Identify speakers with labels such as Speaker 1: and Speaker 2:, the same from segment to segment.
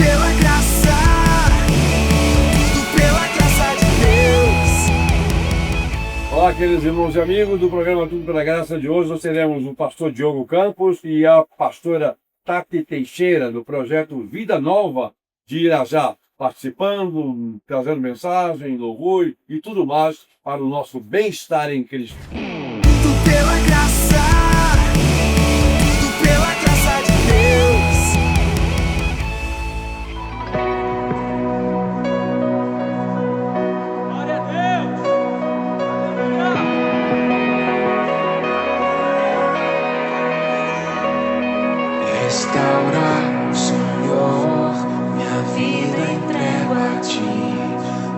Speaker 1: pela graça, tudo pela graça de Deus.
Speaker 2: Olá, queridos irmãos e amigos do programa Tudo pela Graça de hoje. Nós teremos o pastor Diogo Campos e a pastora Tati Teixeira, do projeto Vida Nova de Irajá, participando, trazendo mensagem, louvor e tudo mais para o nosso bem-estar em Cristo.
Speaker 1: Tudo pela graça, tudo pela graça de Deus.
Speaker 3: Glória a Deus! Aleluia!
Speaker 4: Restaura, Senhor, minha vida entrego a Ti.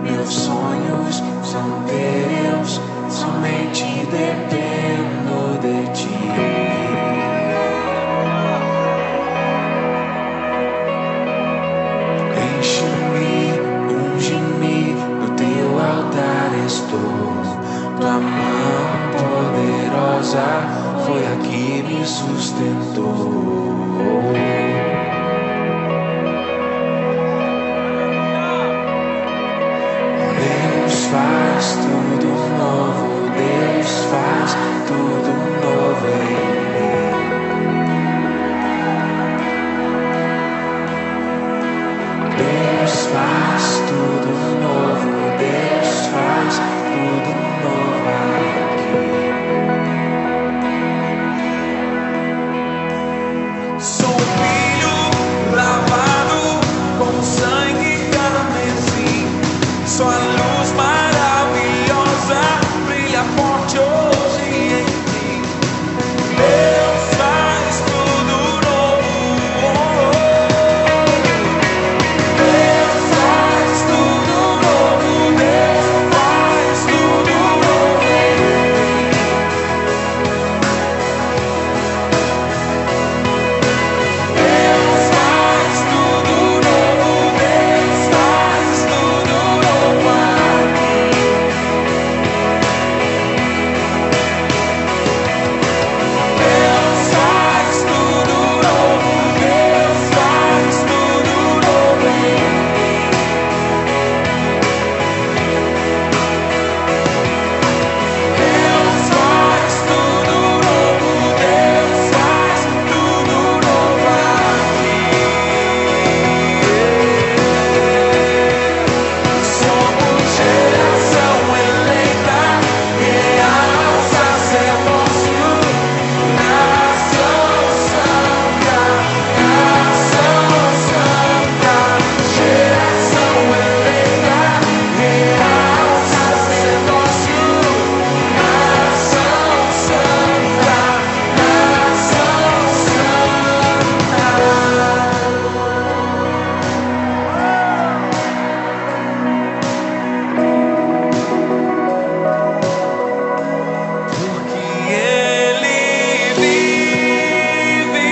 Speaker 4: Meus sonhos são Teus, somente dependo de Ti. Enche-me, unge-me, no Teu altar estou. Tua mão poderosa foi a que me sustentou. Deus faz tudo novo, Deus faz tudo novo em mim. Deus faz tudo novo, Deus faz tudo novo aqui. Sou filho lavado com sangue carmesim. Sua luz maravilhosa brilha forte hoje em mim. Deus faz tudo novo. Deus faz tudo novo. Deus faz tudo novo em mim. Deus faz tudo novo. Deus faz tudo novo aqui. Deus faz tudo novo. Deus faz tudo novo em mim. Deus faz tudo novo. Deus faz tudo novo aqui. Somos geração eleita, real sacerdócio, nação santa, geração eleita, real sacerdócio, nação santa, nação porque Ele vive,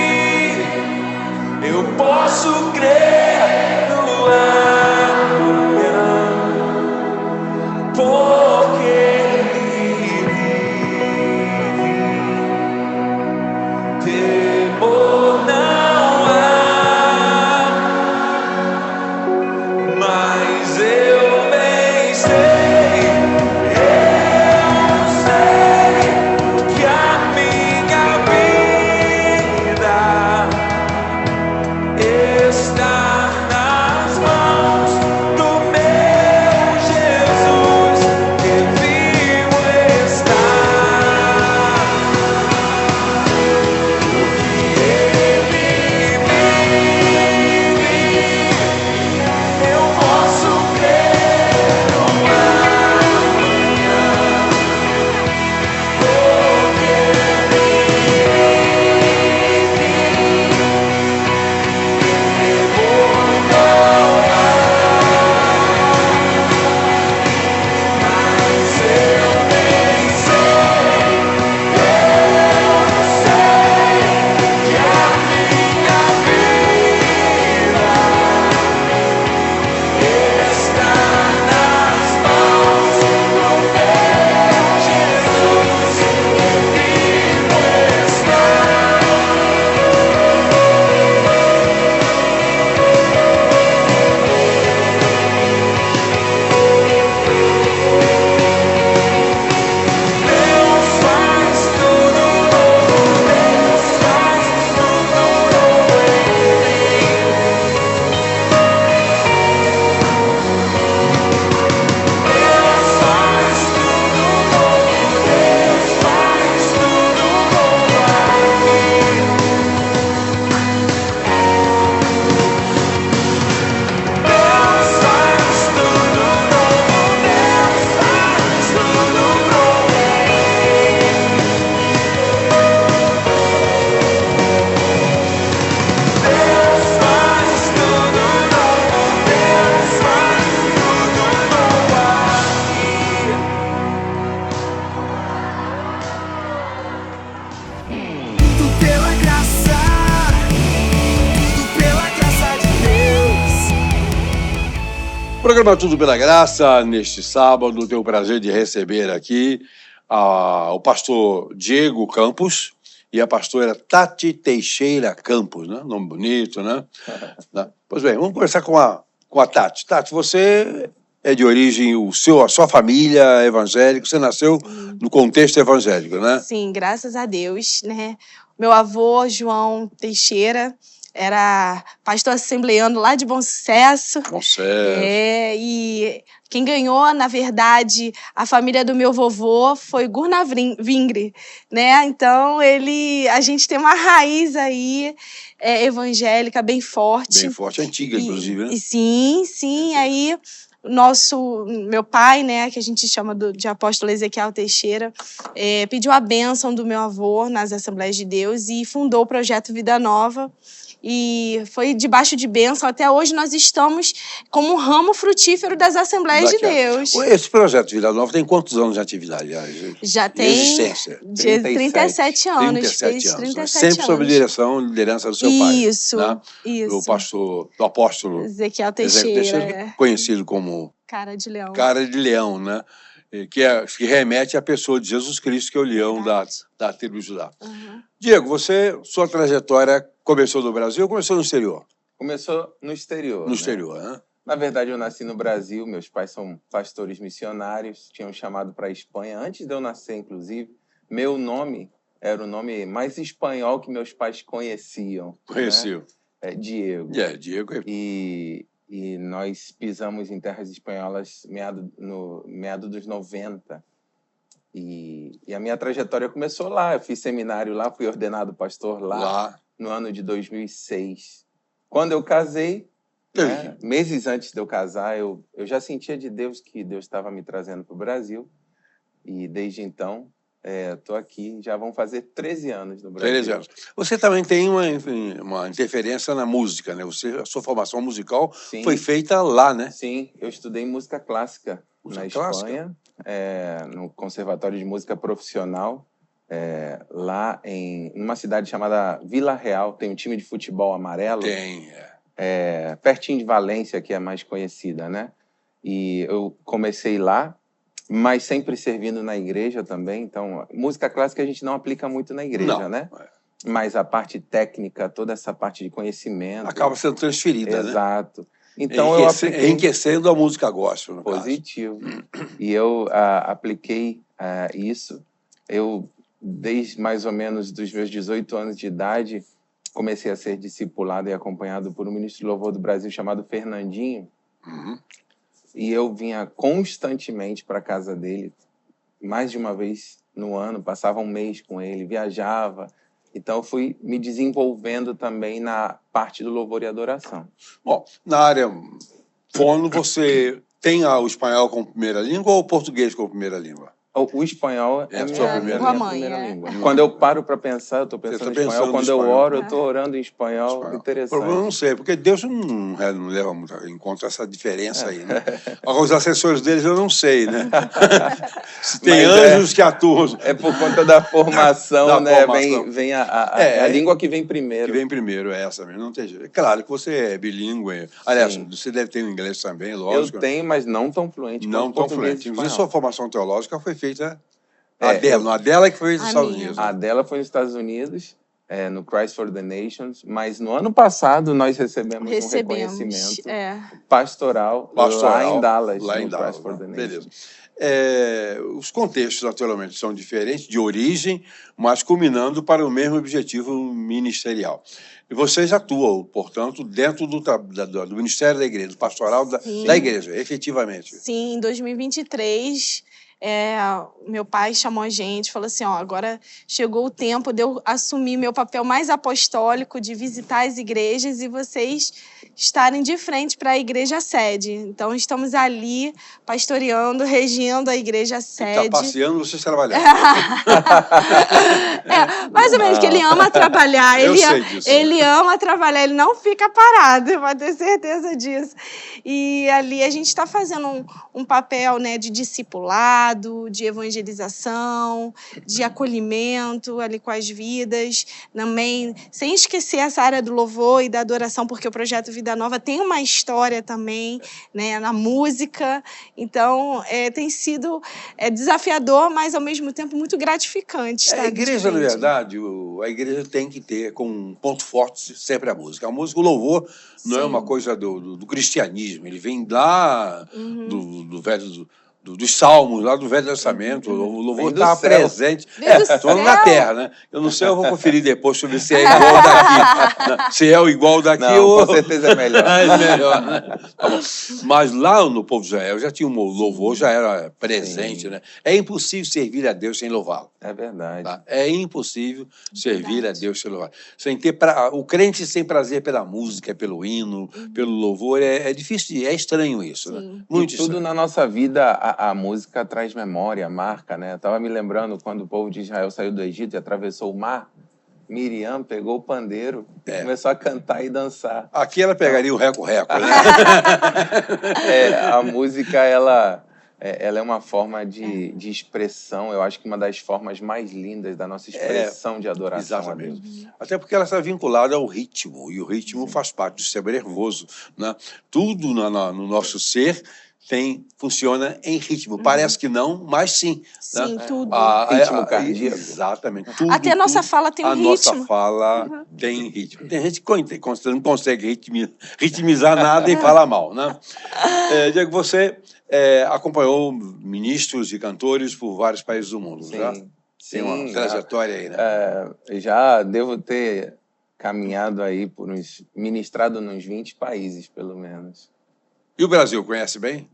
Speaker 4: eu posso crer no amanhã, porque Ele vive, temor não há, mas eu bem sei, eu sei que a minha vida está
Speaker 2: Programa Tudo Pela Graça, neste sábado, tenho o prazer de receber aqui o pastor Diego Campos e a pastora Tati Teixeira Campos, né? Nome bonito, né? Pois bem, vamos conversar com a Tati. Tati, você é de origem, a sua família é evangélica, você nasceu no contexto evangélico, né?
Speaker 5: Sim, graças a Deus, né? Meu avô, João Teixeira, era pastor assembleano lá de Bom Sucesso.
Speaker 2: Bom Sucesso.
Speaker 5: E quem ganhou, na verdade, a família do meu vovô foi Gurnavingre, né? Então, a gente tem uma raiz aí evangélica bem forte.
Speaker 2: Bem forte, antiga, inclusive, né?
Speaker 5: E sim, aí meu pai, né, que a gente chama de apóstolo Ezequiel Teixeira, pediu a bênção do meu avô nas Assembleias de Deus e fundou o projeto Vida Nova. E foi debaixo de bênção. Até hoje nós estamos como um ramo frutífero das Assembleias de Deus.
Speaker 2: Esse projeto Vida Nova tem quantos anos de atividade?
Speaker 5: Já tem
Speaker 2: existência.
Speaker 5: 37 anos.
Speaker 2: 37 anos.
Speaker 5: 37
Speaker 2: Sempre
Speaker 5: anos.
Speaker 2: sob liderança do seu pai.
Speaker 5: Isso.
Speaker 2: Do apóstolo
Speaker 5: Ezequiel Teixeira.
Speaker 2: Conhecido como
Speaker 5: Cara de Leão.
Speaker 2: Cara de Leão, né? Que remete à pessoa de Jesus Cristo, que é o leão da tribo de Judá.
Speaker 5: Uhum.
Speaker 2: Diego, sua trajetória começou no Brasil ou começou no exterior?
Speaker 6: Começou no exterior.
Speaker 2: No exterior, né?
Speaker 6: Na verdade, eu nasci no Brasil, meus pais são pastores missionários, tinham chamado para a Espanha, antes de eu nascer, inclusive. Meu nome era o nome mais espanhol que meus pais conheciam.
Speaker 2: Conheciam.
Speaker 6: Né? É Diego.
Speaker 2: Diego.
Speaker 6: E nós pisamos em terras espanholas no meado dos 90. E a minha trajetória começou lá. Eu fiz seminário lá, fui ordenado pastor lá. No ano de 2006. Quando eu casei, né, meses antes de eu casar, eu já sentia de Deus que Deus estava me trazendo para o Brasil. E desde então, estou aqui, já vão fazer 13 anos no Brasil.
Speaker 2: 13 anos. Você também tem uma interferência na música, né? A sua formação musical foi feita lá, né?
Speaker 6: Sim, eu estudei música clássica na Espanha, no Conservatório de Música Profissional. Lá numa cidade chamada Vila Real, tem um time de futebol amarelo. Pertinho de Valência, que é mais conhecida, né? E eu comecei lá, mas sempre servindo na igreja também. Então, música clássica a gente não aplica muito na igreja, né? Mas a parte técnica, toda essa parte de conhecimento... Acaba
Speaker 2: sendo transferida, né?
Speaker 6: Exato. Então, eu apliquei...
Speaker 2: Enriquecendo a música gospel, no
Speaker 6: positivo. E eu apliquei isso. Eu, desde mais ou menos dos meus 18 anos de idade, comecei a ser discipulado e acompanhado por um ministro de louvor do Brasil chamado Fernandinho. E eu vinha constantemente para a casa dele, mais de uma vez no ano, passava um mês com ele, viajava. Então, eu fui me desenvolvendo também na parte do louvor e adoração.
Speaker 2: Bom, na área fono, você tem o espanhol como primeira língua ou o português como primeira língua?
Speaker 6: O espanhol é a minha primeira língua. Quando eu paro para pensar, eu estou pensando em espanhol. Quando eu oro, eu estou orando em espanhol. Interessante.
Speaker 2: Eu não sei, porque Deus não leva muito em conta essa diferença aí, né? Os assessores deles eu não sei, né? Se tem anjos que atuam.
Speaker 6: É por conta da formação, né? Vem a língua que vem primeiro.
Speaker 2: Que vem primeiro, é essa mesmo. Não tem jeito. É claro que você é bilíngue. Aliás, você deve ter o inglês também, lógico.
Speaker 6: Eu tenho, mas não tão fluente.
Speaker 2: Não tão fluente. Inclusive, sua formação teológica foi feita a dela que foi nos Estados Unidos.
Speaker 6: A dela foi nos Estados Unidos, no Christ for the Nations, mas no ano passado nós recebemos um reconhecimento pastoral lá em Dallas, no Christ for the Nations.
Speaker 2: Beleza. Os contextos, naturalmente, são diferentes, de origem, mas culminando para o mesmo objetivo ministerial. E vocês atuam, portanto, dentro do Ministério da Igreja, do pastoral da Igreja, efetivamente.
Speaker 5: Sim, em 2023... meu pai chamou a gente, falou assim, agora chegou o tempo de eu assumir meu papel mais apostólico, de visitar as igrejas e vocês estarem de frente para a igreja sede. Então, estamos ali pastoreando, regindo a igreja sede.
Speaker 2: Está passeando, vocês trabalhando.
Speaker 5: Mais ou menos, que ele ama trabalhar. Ele ama trabalhar, ele não fica parado, pode ter certeza disso. E ali a gente está fazendo um papel, né, de discipulado, cuidado, de evangelização, de acolhimento ali com as vidas, também, sem esquecer essa área do louvor e da adoração, porque o Projeto Vida Nova tem uma história também, né, na música. Então, tem sido desafiador, mas ao mesmo tempo muito gratificante.
Speaker 7: A igreja, na verdade, a igreja tem que ter como um ponto forte sempre a música. A música, o louvor, não é uma coisa do cristianismo, ele vem lá do velho... dos salmos, lá do Velho Testamento, o louvor está presente. Estou na terra, né? Eu não sei, eu vou conferir depois sobre se é igual daqui. Né? Se é o igual daqui
Speaker 6: Não,
Speaker 7: ou...
Speaker 6: com certeza é melhor.
Speaker 7: É melhor, né? Tá bom. Mas lá no povo de Israel já tinha um louvor, já era presente, né? É impossível servir a Deus sem louvá-lo.
Speaker 6: É verdade.
Speaker 7: Tá? É impossível servir a Deus sem louvar. Sem ter o crente sem prazer pela música, pelo hino, pelo louvor, é difícil, é estranho isso, né? Muito
Speaker 6: E tudo
Speaker 7: estranho.
Speaker 6: na nossa vida, a música traz memória, marca, né? Eu estava me lembrando quando o povo de Israel saiu do Egito e atravessou o mar, Miriam pegou o pandeiro e começou a cantar e dançar.
Speaker 7: Aqui ela pegaria o reco-reco, né?
Speaker 6: A música, ela é uma forma de expressão, eu acho que uma das formas mais lindas da nossa expressão de adoração
Speaker 7: Exatamente.
Speaker 6: a Deus.
Speaker 7: Até porque ela está vinculada ao ritmo, e o ritmo faz parte do sistema nervoso, né? Tudo no nosso ser funciona em ritmo. Parece que não, mas sim.
Speaker 5: Sim,
Speaker 7: né?
Speaker 5: tudo.
Speaker 6: Ritmo cardíaco.
Speaker 7: Exatamente.
Speaker 5: Até a nossa fala tem um
Speaker 7: a
Speaker 5: ritmo.
Speaker 7: nossa fala tem ritmo. Tem gente que não consegue ritmizar nada e fala mal, né? Diego, você acompanhou ministros e cantores por vários países do mundo,
Speaker 6: Sim,
Speaker 7: já? Tem uma trajetória aí, né?
Speaker 6: Já devo ter caminhado aí ministrado nos 20 países, pelo menos.
Speaker 7: E o Brasil, conhece bem?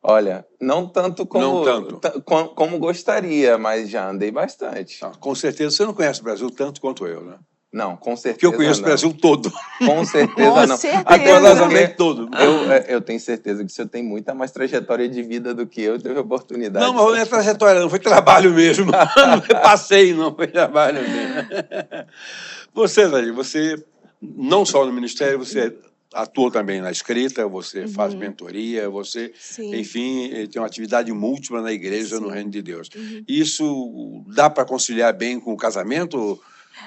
Speaker 6: Olha, não tanto como,
Speaker 7: Não tanto.
Speaker 6: Como gostaria, mas já andei bastante.
Speaker 7: Com certeza você não conhece o Brasil tanto quanto eu, né?
Speaker 6: Não, com certeza
Speaker 7: Porque eu conheço
Speaker 6: não.
Speaker 7: o Brasil todo.
Speaker 6: Com certeza
Speaker 5: Com
Speaker 6: não.
Speaker 5: certeza.
Speaker 6: Até
Speaker 7: Rigorosamente todo.
Speaker 6: eu tenho certeza que o senhor tem muita mais trajetória de vida do que eu, teve oportunidade.
Speaker 7: Não, mas não é trajetória, não foi trabalho mesmo. Não foi passeio, não foi trabalho mesmo. Você, Daí, você não só no ministério, você atua também na escrita, você faz mentoria, você, enfim, tem uma atividade múltipla na igreja no Reino de Deus. Isso dá para conciliar bem com o casamento?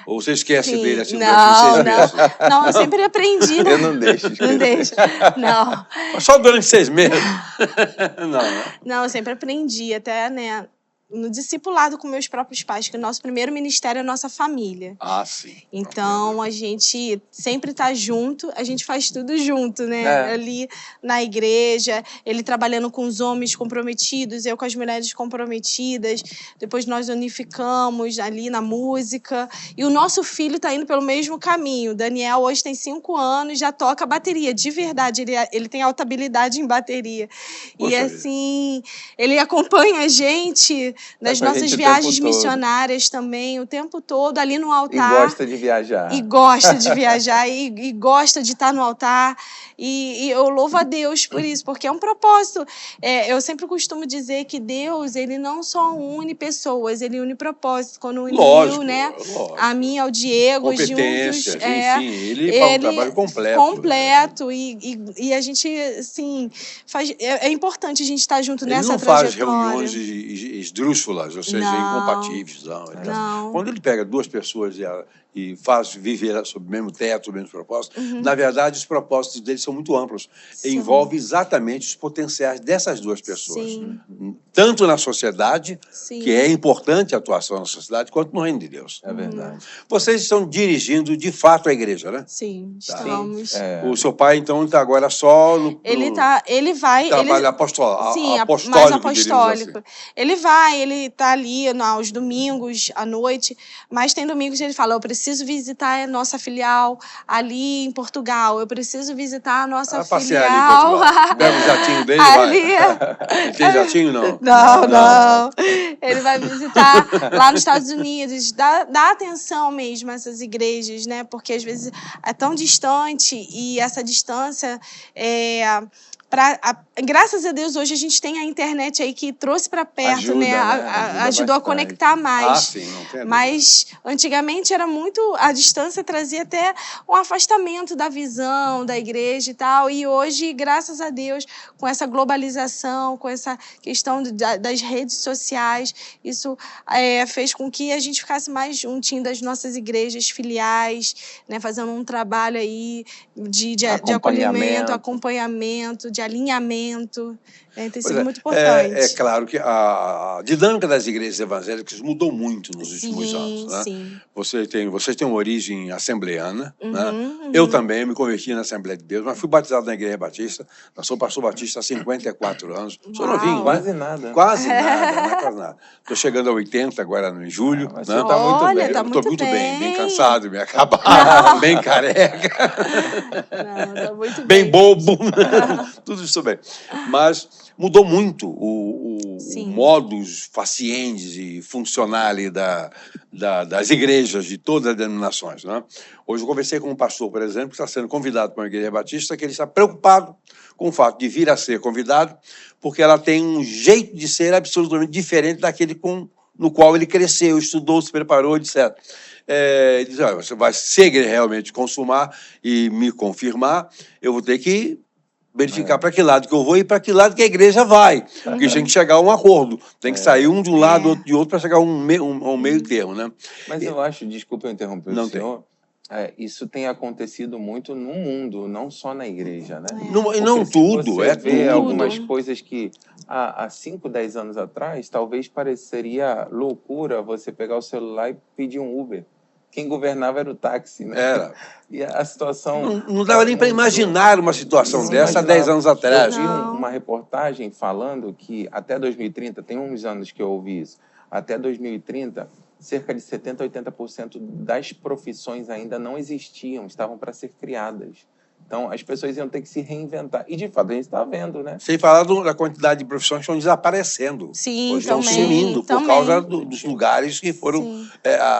Speaker 7: Ou você esquece dele assim durante 6 meses?
Speaker 5: Não, eu sempre aprendi. Né?
Speaker 6: Eu não deixo.
Speaker 5: Não deixo. Não.
Speaker 7: Mas só durante 6 meses? Não, né?
Speaker 5: Não, eu sempre aprendi, até, né, no discipulado com meus próprios pais, que o nosso primeiro ministério é a nossa família.
Speaker 7: Ah, sim.
Speaker 5: Então, a gente sempre tá junto, a gente faz tudo junto, né? Ali na igreja, ele trabalhando com os homens comprometidos, eu com as mulheres comprometidas, depois nós unificamos ali na música, e o nosso filho tá indo pelo mesmo caminho. O Daniel hoje tem 5 anos, já toca bateria, de verdade, ele tem alta habilidade em bateria.
Speaker 7: Poxa,
Speaker 5: e assim, ele acompanha a gente nas nossas viagens missionárias também, o tempo todo, ali no altar.
Speaker 6: E gosta de viajar.
Speaker 5: E gosta de viajar, e gosta de estar no altar. E eu louvo a Deus por isso, porque é um propósito. Eu sempre costumo dizer que Deus, ele não só une pessoas, ele une propósitos. Quando uniu, né, a mim, ao Diego, juntos.
Speaker 7: Enfim, ele faz um trabalho completo.
Speaker 5: Completo. Né? E a gente, assim, faz. É importante a gente estar junto nessa trajetória.
Speaker 7: Ele não faz reuniões esdrúxulas, ou seja, incompatíveis. Não. Quando ele pega 2 pessoas e faz viver sob o mesmo teto, o mesmo propósito, na verdade, os propósitos deles são muito amplos. Envolve exatamente os potenciais dessas 2 pessoas.
Speaker 5: Sim.
Speaker 7: Tanto na sociedade, que é importante a atuação na sociedade, quanto no reino de Deus.
Speaker 6: É verdade.
Speaker 7: Vocês estão dirigindo, de fato, a igreja, né?
Speaker 5: Sim, estamos.
Speaker 7: O seu pai, então, está agora só no
Speaker 5: ele vai...
Speaker 7: trabalho apostólico.
Speaker 5: Sim, mais apostólico. Assim. Ele está ali aos domingos, à noite, mas tem domingos que ele fala, eu preciso visitar a nossa filial ali em Portugal, eu preciso visitar a nossa filial.
Speaker 7: Pega o jatinho dele
Speaker 5: ali,
Speaker 7: vai. Tem jatinho, não?
Speaker 5: Não. Ele vai visitar lá nos Estados Unidos, dá atenção mesmo a essas igrejas, né? Porque às vezes é tão distante e essa distância Graças a Deus, hoje a gente tem a internet aí que trouxe para perto,
Speaker 6: Ajuda,
Speaker 5: né?
Speaker 6: né? Ajuda
Speaker 5: Ajudou a
Speaker 6: bastante.
Speaker 5: conectar mais.
Speaker 7: Ah, sim, não tem dúvida.
Speaker 5: Mas antigamente era muito. A distância trazia até um afastamento da visão da igreja e tal. E hoje, graças a Deus, com essa globalização, com essa questão das redes sociais, isso fez com que a gente ficasse mais juntinho das nossas igrejas filiais, né? Fazendo um trabalho aí de acolhimento, acompanhamento, de alinhamento. Tem
Speaker 7: Pois
Speaker 5: sido
Speaker 7: é,
Speaker 5: muito importante.
Speaker 7: é claro que a dinâmica das igrejas evangélicas mudou muito nos últimos anos, né?
Speaker 5: Sim.
Speaker 7: Vocês têm uma origem assembleana, né?
Speaker 5: Uhum.
Speaker 7: Eu também me converti na Assembleia de Deus, mas fui batizado na Igreja Batista. Eu sou pastor batista há 54 anos. Sou
Speaker 5: Uau.
Speaker 7: novinho.
Speaker 6: Quase nada.
Speaker 7: Quase nada, não é quase nada. Estou chegando a 80 agora em julho.
Speaker 6: Mas
Speaker 7: né?
Speaker 6: você tá muito
Speaker 5: Olha,
Speaker 6: bem.
Speaker 5: tá
Speaker 7: Eu estou
Speaker 5: muito
Speaker 7: muito bem, bem
Speaker 5: bem.
Speaker 7: cansado, bem acabado, bem careca.
Speaker 5: Não, tá muito
Speaker 7: Bem
Speaker 5: bem.
Speaker 7: bobo, tudo isso bem. Mas mudou muito o
Speaker 5: Sim.
Speaker 7: modus facientes e funcional das igrejas de todas as denominações, né? Hoje eu conversei com um pastor, por exemplo, que está sendo convidado para uma igreja batista, que ele está preocupado com o fato de vir a ser convidado, porque ela tem um jeito de ser absolutamente diferente daquele no qual ele cresceu, estudou, se preparou, etc. Ele diz, olha, você vai, se a igreja realmente consumar e me confirmar, eu vou ter que verificar para que lado que eu vou e para que lado que a igreja vai. Porque tem que chegar a um acordo. Tem que sair um de um lado, outro de outro, para chegar a um meio termo, né?
Speaker 6: Mas eu acho, desculpa eu interromper
Speaker 7: Não
Speaker 6: o senhor, isso tem acontecido muito no mundo, não só na igreja, né?
Speaker 7: E não
Speaker 6: Porque se
Speaker 7: tudo,
Speaker 6: você
Speaker 7: é
Speaker 6: vê
Speaker 7: tudo.
Speaker 6: algumas coisas que há 5, 10 anos atrás, talvez pareceria loucura você pegar o celular e pedir um Uber. Quem governava era o táxi, né?
Speaker 7: Era.
Speaker 6: E a situação...
Speaker 7: Não dava nem para imaginar uma situação
Speaker 6: Não
Speaker 7: dessa há
Speaker 6: imaginava.
Speaker 7: 10 anos atrás.
Speaker 6: Eu vi
Speaker 5: Não.
Speaker 6: uma reportagem falando que até 2030, tem uns anos que eu ouvi isso, até 2030, cerca de 70% a 80% das profissões ainda não existiam, estavam para ser criadas. Então, as pessoas iam ter que se reinventar. E, de fato, a gente está vendo, né?
Speaker 7: Sem falar da quantidade de profissões que estão desaparecendo.
Speaker 5: Sim,
Speaker 7: Estão
Speaker 5: também.
Speaker 7: sumindo por
Speaker 5: também.
Speaker 7: causa dos lugares que foram
Speaker 5: Sim.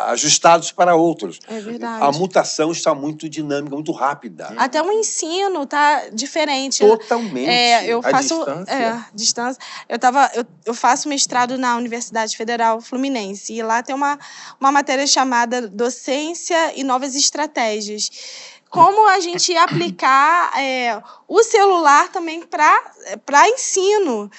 Speaker 7: ajustados para outros.
Speaker 5: É verdade.
Speaker 7: A mutação está muito dinâmica, muito rápida.
Speaker 5: Até o ensino tá diferente.
Speaker 6: Totalmente.
Speaker 5: Eu
Speaker 6: A
Speaker 5: faço
Speaker 6: distância.
Speaker 5: distância. Eu faço mestrado na Universidade Federal Fluminense e lá tem uma matéria chamada Docência e Novas Estratégias. Como a gente ia aplicar o celular também para ensino.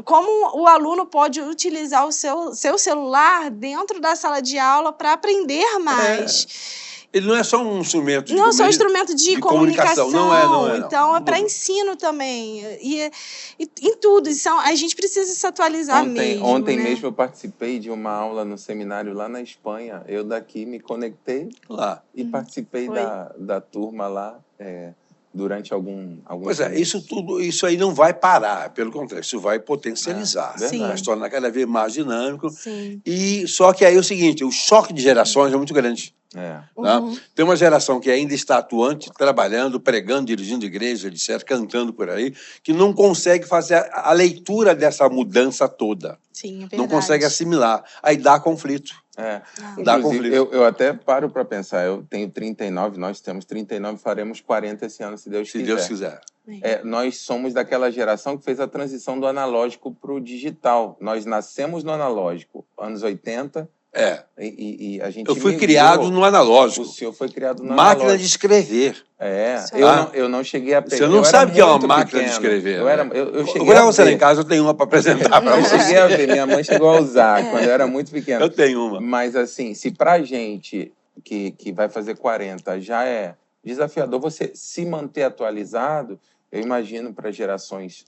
Speaker 5: Como o aluno pode utilizar o seu celular dentro da sala de aula para aprender mais.
Speaker 7: Ele não é só um instrumento de
Speaker 5: Não é só um instrumento de comunicação.
Speaker 7: Não é.
Speaker 5: Então, é para ensino também. E em tudo. A gente precisa se atualizar mesmo.
Speaker 6: Ontem
Speaker 5: né?
Speaker 6: mesmo eu participei de uma aula no seminário lá na Espanha. Eu daqui me conectei
Speaker 7: lá.
Speaker 6: E participei
Speaker 5: Foi.
Speaker 6: da turma lá durante alguns
Speaker 7: Pois é,
Speaker 6: meses.
Speaker 7: isso aí não vai parar, pelo contrário, isso vai potencializar.
Speaker 6: Verdade.
Speaker 7: Vai se tornar cada vez mais dinâmico.
Speaker 5: Sim.
Speaker 7: E só que aí é o seguinte, o choque de gerações é muito grande. Tá? Tem uma geração que ainda está atuante, trabalhando, pregando, dirigindo igreja, etc., cantando por aí, que não consegue fazer a leitura dessa mudança toda.
Speaker 5: Sim, é verdade.
Speaker 7: Não consegue assimilar. Aí dá conflito. Dá
Speaker 6: Inclusive,
Speaker 7: conflito.
Speaker 6: eu até paro para pensar, eu tenho 39, nós temos 39, faremos 40 esse ano, se Deus
Speaker 7: Se
Speaker 6: quiser.
Speaker 7: Deus quiser.
Speaker 6: Nós somos daquela geração que fez a transição do analógico para o digital. Nós nascemos no analógico, anos 80, e a gente
Speaker 7: Eu fui
Speaker 6: migrou.
Speaker 7: criado no analógico.
Speaker 6: O senhor foi criado no
Speaker 7: Máquina
Speaker 6: analógico.
Speaker 7: de escrever.
Speaker 6: Eu não cheguei a pegar.
Speaker 7: Você não sabe o que é uma máquina de escrever.
Speaker 6: Eu cheguei
Speaker 7: Agora
Speaker 6: a
Speaker 7: você lá
Speaker 6: ver.
Speaker 7: em casa, eu tenho uma para apresentar para
Speaker 6: Eu
Speaker 7: você.
Speaker 6: cheguei a ver, minha mãe chegou a usar quando eu era muito pequeno.
Speaker 7: Eu tenho uma.
Speaker 6: Mas assim, se pra gente que vai fazer 40 já é desafiador você se manter atualizado, eu imagino para gerações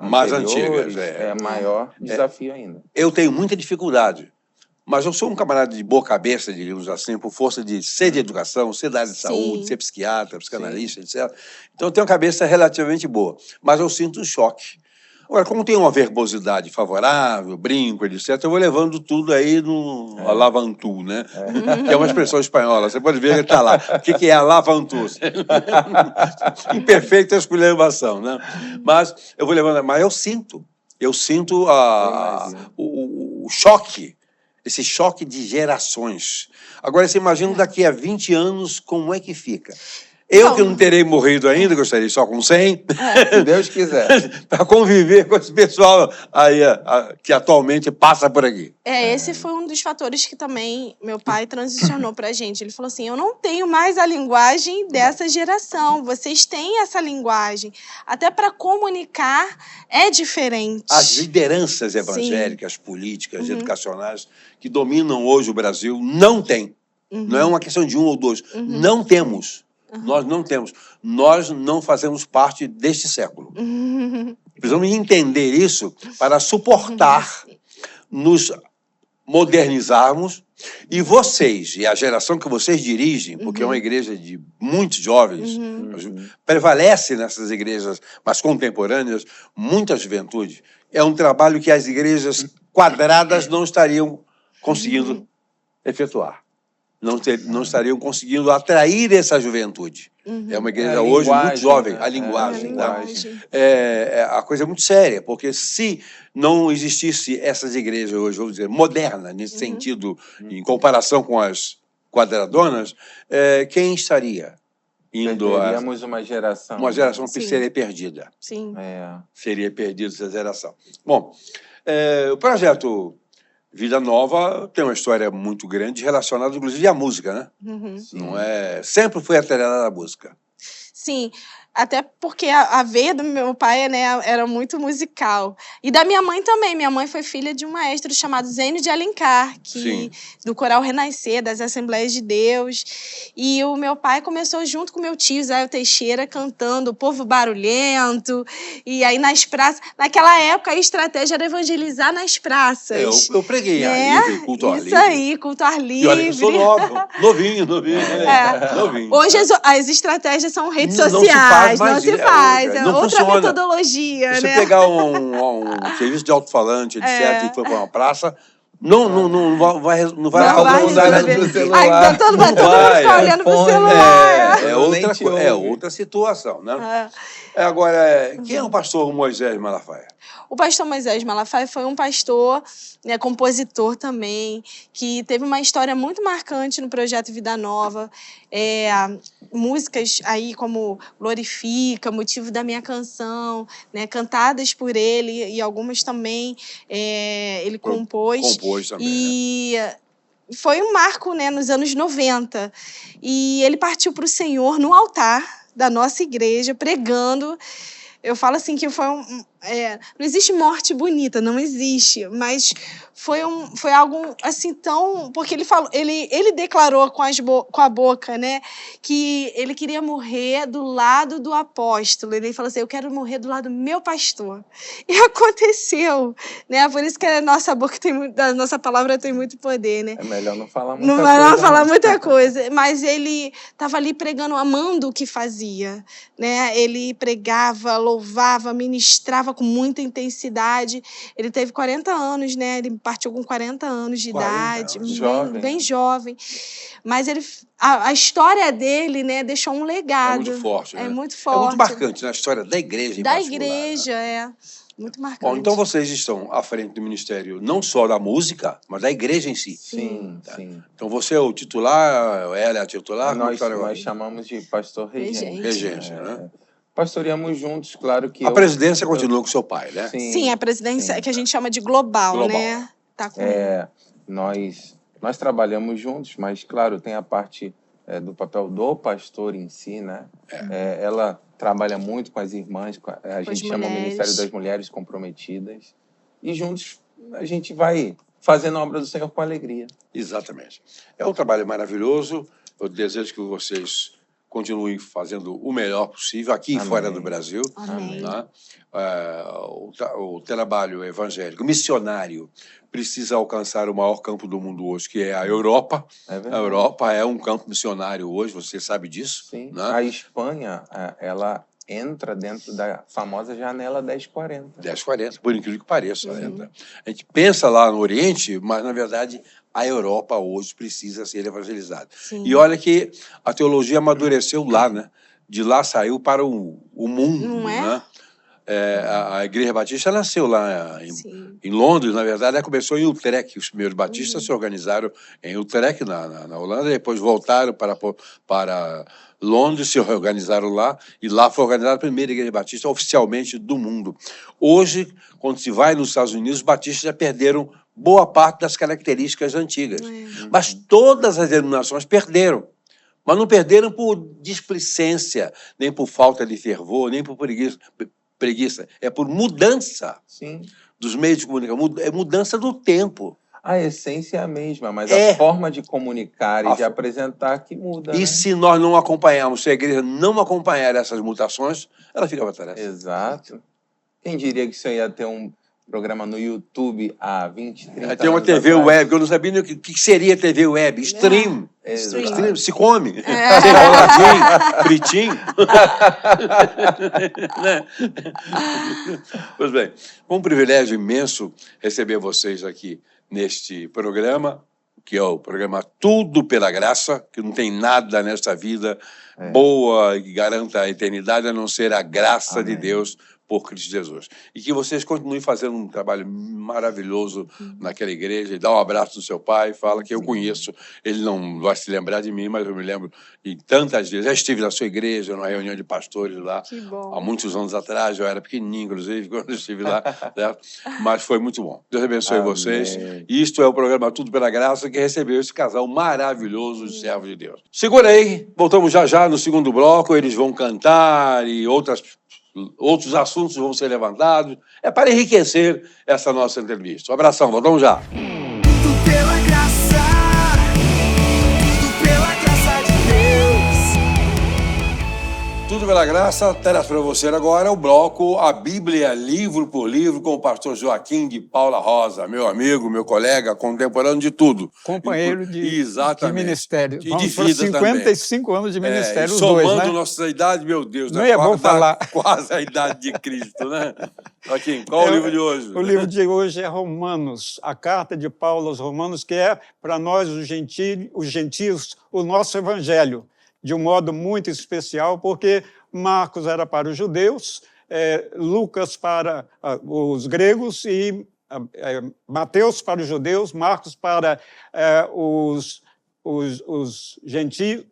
Speaker 7: Mais
Speaker 6: anteriores,
Speaker 7: antigas,
Speaker 6: é maior desafio ainda.
Speaker 7: Eu tenho muita dificuldade. Mas eu sou um camarada de boa cabeça, diríamos assim, por força de ser de educação, ser da área de saúde, ser psiquiatra, psicanalista, etc. Então eu tenho uma cabeça relativamente boa. Mas eu sinto um choque. Agora, como tem uma verbosidade favorável, brinco, etc., eu vou levando tudo aí no alavantu, né? Que é uma expressão espanhola. Você pode ver que está lá. O que é alavantu? Imperfeita esculhambação, né? Mas eu vou levando. Mas eu sinto o choque. Esse choque de gerações. Agora, você imagina daqui a 20 anos como é que fica? Eu que não terei morrido ainda, gostaria só com 100,
Speaker 6: Se Deus quiser.
Speaker 7: para conviver com esse pessoal aí, que atualmente passa por aqui.
Speaker 5: Esse foi um dos fatores que também meu pai transicionou pra gente. Ele falou assim, eu não tenho mais a linguagem dessa geração. Vocês têm essa linguagem. Até para comunicar é diferente.
Speaker 7: As lideranças evangélicas, políticas, educacionais, que dominam hoje o Brasil, não têm. Não é uma questão de um ou dois. Não temos. Nós não temos. Nós não fazemos parte deste século. Precisamos entender isso para suportar, nos modernizarmos. E vocês, e a geração que vocês dirigem, porque é uma igreja de muitos jovens, prevalece nessas igrejas mais contemporâneas, muita juventude. É um trabalho que as igrejas quadradas não estariam conseguindo efetuar. Não estariam conseguindo atrair essa juventude. É uma igreja hoje muito jovem. A linguagem. A coisa é muito séria, porque se não existisse essas igrejas hoje, vamos dizer, modernas, nesse sentido, em comparação com as quadradonas, quem estaria indo a...
Speaker 6: Teríamos uma geração.
Speaker 7: Uma geração que seria perdida.
Speaker 5: Sim.
Speaker 7: Seria perdida essa geração. Bom, o projeto Vida Nova tem uma história muito grande relacionada, inclusive, à música, né? Não é... Sempre foi atrelada à música.
Speaker 5: Sim, até porque a veia do meu pai, né, era muito musical. E da minha mãe também. Minha mãe foi filha de um maestro chamado Zênio de Alencar, do Coral Renascer, das Assembleias de Deus. E o meu pai começou junto com meu tio, Zé Teixeira, cantando O Povo Barulhento. E aí nas praças... Naquela época, a estratégia era evangelizar nas praças.
Speaker 7: Eu preguei a livre, culto ao ar livre.
Speaker 5: Isso aí, culto ao ar livre.
Speaker 7: E olha que eu sou novinho. Novinho.
Speaker 5: Hoje as estratégias são redes sociais. Não se faz. É outra metodologia,
Speaker 7: Você
Speaker 5: né?
Speaker 7: pegar um serviço de alto-falante, etc., e for para uma praça, não vai
Speaker 6: usar
Speaker 7: nada
Speaker 6: no
Speaker 7: do
Speaker 6: celular.
Speaker 5: Ai, todo mundo fica olhando pro celular.
Speaker 7: É outra situação, né? Agora, quem é o pastor Moisés Malafaia?
Speaker 5: O pastor Moisés Malafaia foi um pastor, né, compositor também, que teve uma história muito marcante no projeto Vida Nova. Músicas aí como Glorifica, Motivo da Minha Canção, né, cantadas por ele, e algumas também ele compôs.
Speaker 7: Compôs também,
Speaker 5: e foi um marco, né, nos anos 90. E ele partiu para o Senhor no altar da nossa igreja, pregando. Eu falo assim que foi não existe morte bonita, não existe, mas foi algo assim tão... Porque ele declarou com a boca, né, que ele queria morrer do lado do apóstolo. Ele falou assim, eu quero morrer do lado do meu pastor. E aconteceu, né? Por isso que a nossa boca a nossa palavra tem muito poder, né?
Speaker 6: É melhor não falar muita coisa.
Speaker 5: Não falar muita coisa, mas ele estava ali pregando, amando o que fazia, né? Ele pregava, louvava, ministrava com muita intensidade. Ele teve 40 anos, né? Ele partiu com 40 anos de idade, bem jovem. Mas a história dele, né, deixou um legado.
Speaker 7: É muito forte, né?
Speaker 5: É muito forte.
Speaker 7: É muito marcante na história da igreja em particular.
Speaker 5: Igreja, muito marcante.
Speaker 7: Bom, então vocês estão à frente do ministério não só da música, mas da igreja em si.
Speaker 6: Sim.
Speaker 7: Então você é o titular, ela é a titular?
Speaker 6: Nós chamamos de pastor regente.
Speaker 7: Regente, né?
Speaker 6: Pastoreamos juntos, claro que...
Speaker 7: A presidência continua com seu pai, né?
Speaker 5: Sim, a presidência que a gente chama de global. Né? Tá com
Speaker 6: nós trabalhamos juntos, mas, claro, tem a parte do papel do pastor em si, né? Ela trabalha muito com as irmãs, a gente chama o Ministério das Mulheres Comprometidas, e juntos a gente vai fazendo a obra do Senhor com alegria.
Speaker 7: Exatamente. É um trabalho maravilhoso, eu desejo que vocês continuem fazendo o melhor possível, aqui e fora do Brasil.
Speaker 5: Amém.
Speaker 7: Né? O trabalho evangélico, missionário, precisa alcançar o maior campo do mundo hoje, que é a Europa. A Europa é um campo missionário hoje, você sabe disso.
Speaker 6: Sim.
Speaker 7: Né?
Speaker 6: A Espanha, ela entra dentro da famosa janela 1040.
Speaker 7: 1040, por incrível que pareça. A gente pensa lá no Oriente, mas, na verdade, a Europa hoje precisa ser evangelizada.
Speaker 5: Sim.
Speaker 7: E olha que a teologia amadureceu lá, né? De lá saiu para o mundo.
Speaker 5: Não é?
Speaker 7: Né? A Igreja Batista nasceu lá em Londres, na verdade, ela começou em Utrecht. Os primeiros batistas se organizaram em Utrecht, na Holanda, e depois voltaram para Londres, se organizaram lá, e lá foi organizada a primeira Igreja Batista oficialmente do mundo. Hoje, quando se vai nos Estados Unidos, os batistas já perderam boa parte das características antigas. Mas todas as denominações perderam. Mas não perderam por displicência, nem por falta de fervor, nem por preguiça. É por mudança dos meios de comunicação, é mudança do tempo.
Speaker 6: A essência é a mesma, mas a forma de comunicar e de apresentar que muda.
Speaker 7: E se nós não acompanharmos, se a igreja não acompanhar essas mutações, ela fica para trás.
Speaker 6: Exato. Quem diria que isso ia ter um programa no YouTube há 20, 30 anos
Speaker 7: Tem uma TV
Speaker 6: atrás?
Speaker 7: web, que eu não sabia nem o que seria TV web. Stream.
Speaker 6: Exato.
Speaker 7: Se come. Enroladinho, fritinho. Né? Pois bem, foi um privilégio imenso receber vocês aqui neste programa, que é o programa Tudo pela Graça, que não tem nada nesta vida boa e garanta a eternidade, a não ser a graça de Deus por Cristo Jesus. E que vocês continuem fazendo um trabalho maravilhoso naquela igreja. E dá um abraço no seu pai, fala que eu conheço. Ele não vai se lembrar de mim, mas eu me lembro de tantas vezes. Já estive na sua igreja, numa reunião de pastores lá, há muitos anos atrás. Eu era pequenininho, inclusive, quando eu estive lá. Certo? Mas foi muito bom. Deus abençoe vocês. Isto é o programa Tudo pela Graça, que recebeu esse casal maravilhoso de servos de Deus. Segura aí, voltamos já no segundo bloco. Eles vão cantar e outros assuntos vão ser levantados. É para enriquecer essa nossa entrevista. Um abração, voltamos já.
Speaker 1: Tudo pela graça, tudo pela graça de Deus.
Speaker 7: Tudo pela graça, traz para você agora o bloco A Bíblia, livro por livro, com o pastor Joaquim de Paula Rosa, meu amigo, meu colega, contemporâneo de tudo.
Speaker 8: Companheiro de
Speaker 7: E
Speaker 8: ministério.
Speaker 7: de
Speaker 8: Vamos para
Speaker 7: vida
Speaker 8: 55 anos de ministério, os
Speaker 7: somando
Speaker 8: dois, né?
Speaker 7: nossa idade, meu Deus.
Speaker 8: Não é bom falar.
Speaker 7: Quase a idade de Cristo, né? Joaquim, qual o livro de hoje?
Speaker 8: O livro de hoje é Romanos, a carta de Paulo aos Romanos, que é, para nós, os gentios, o nosso evangelho, de um modo muito especial, porque Marcos era para os judeus, Lucas para os gregos e Mateus para os judeus, Marcos para os gentios,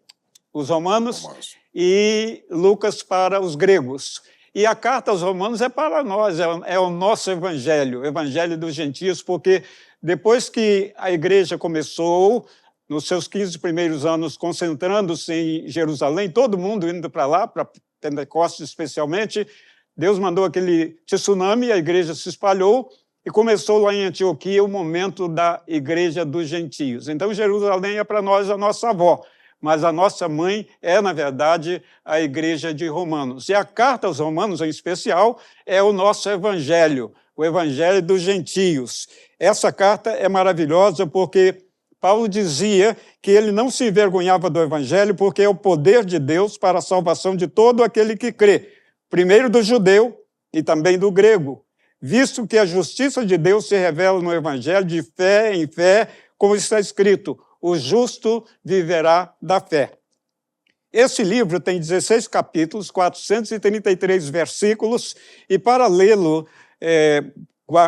Speaker 8: os romanos, e Lucas para os gregos. E a carta aos Romanos é para nós, é o nosso evangelho, o evangelho dos gentios, porque depois que a igreja começou, nos seus 15 primeiros anos, concentrando-se em Jerusalém, todo mundo indo para lá, para Pentecostes especialmente, Deus mandou aquele tsunami, a igreja se espalhou, e começou lá em Antioquia o momento da igreja dos gentios. Então, Jerusalém é para nós a nossa avó, mas a nossa mãe é, na verdade, a igreja de Romanos. E a carta aos Romanos, em especial, é o nosso evangelho, o evangelho dos gentios. Essa carta é maravilhosa porque Paulo dizia que ele não se envergonhava do evangelho porque é o poder de Deus para a salvação de todo aquele que crê, primeiro do judeu e também do grego, visto que a justiça de Deus se revela no evangelho de fé em fé, como está escrito, o justo viverá da fé. Esse livro tem 16 capítulos, 433 versículos, e para lê-lo,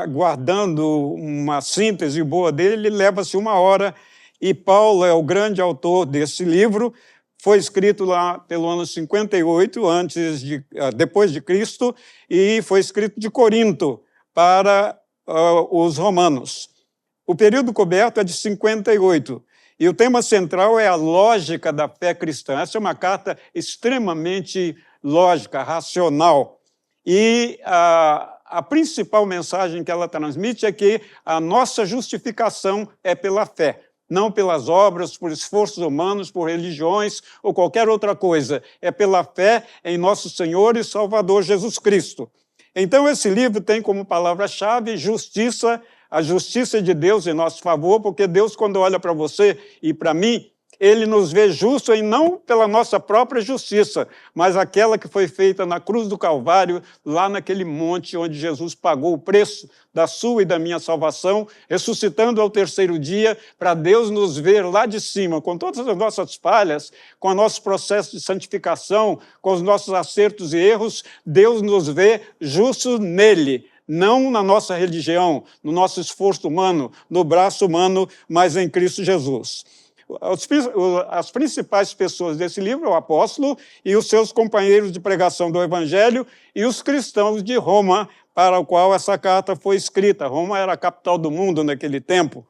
Speaker 8: guardando uma síntese boa dele, leva-se 1 hora, e Paulo é o grande autor desse livro, foi escrito lá pelo ano 58, depois de Cristo, e foi escrito de Corinto para os romanos. O período coberto é de 58, e o tema central é a lógica da fé cristã. Essa é uma carta extremamente lógica, racional, e a principal mensagem que ela transmite é que a nossa justificação é pela fé, não pelas obras, por esforços humanos, por religiões ou qualquer outra coisa. É pela fé em nosso Senhor e Salvador Jesus Cristo. Então, esse livro tem como palavra-chave justiça, a justiça de Deus em nosso favor, porque Deus, quando olha para você e para mim, ele nos vê justo e não pela nossa própria justiça, mas aquela que foi feita na cruz do Calvário, lá naquele monte onde Jesus pagou o preço da sua e da minha salvação, ressuscitando ao terceiro dia, para Deus nos ver lá de cima, com todas as nossas falhas, com o nosso processo de santificação, com os nossos acertos e erros, Deus nos vê justos nele, não na nossa religião, no nosso esforço humano, no braço humano, mas em Cristo Jesus. As principais pessoas desse livro, o apóstolo e os seus companheiros de pregação do Evangelho e os cristãos de Roma, para o qual essa carta foi escrita. Roma era a capital do mundo naquele tempo.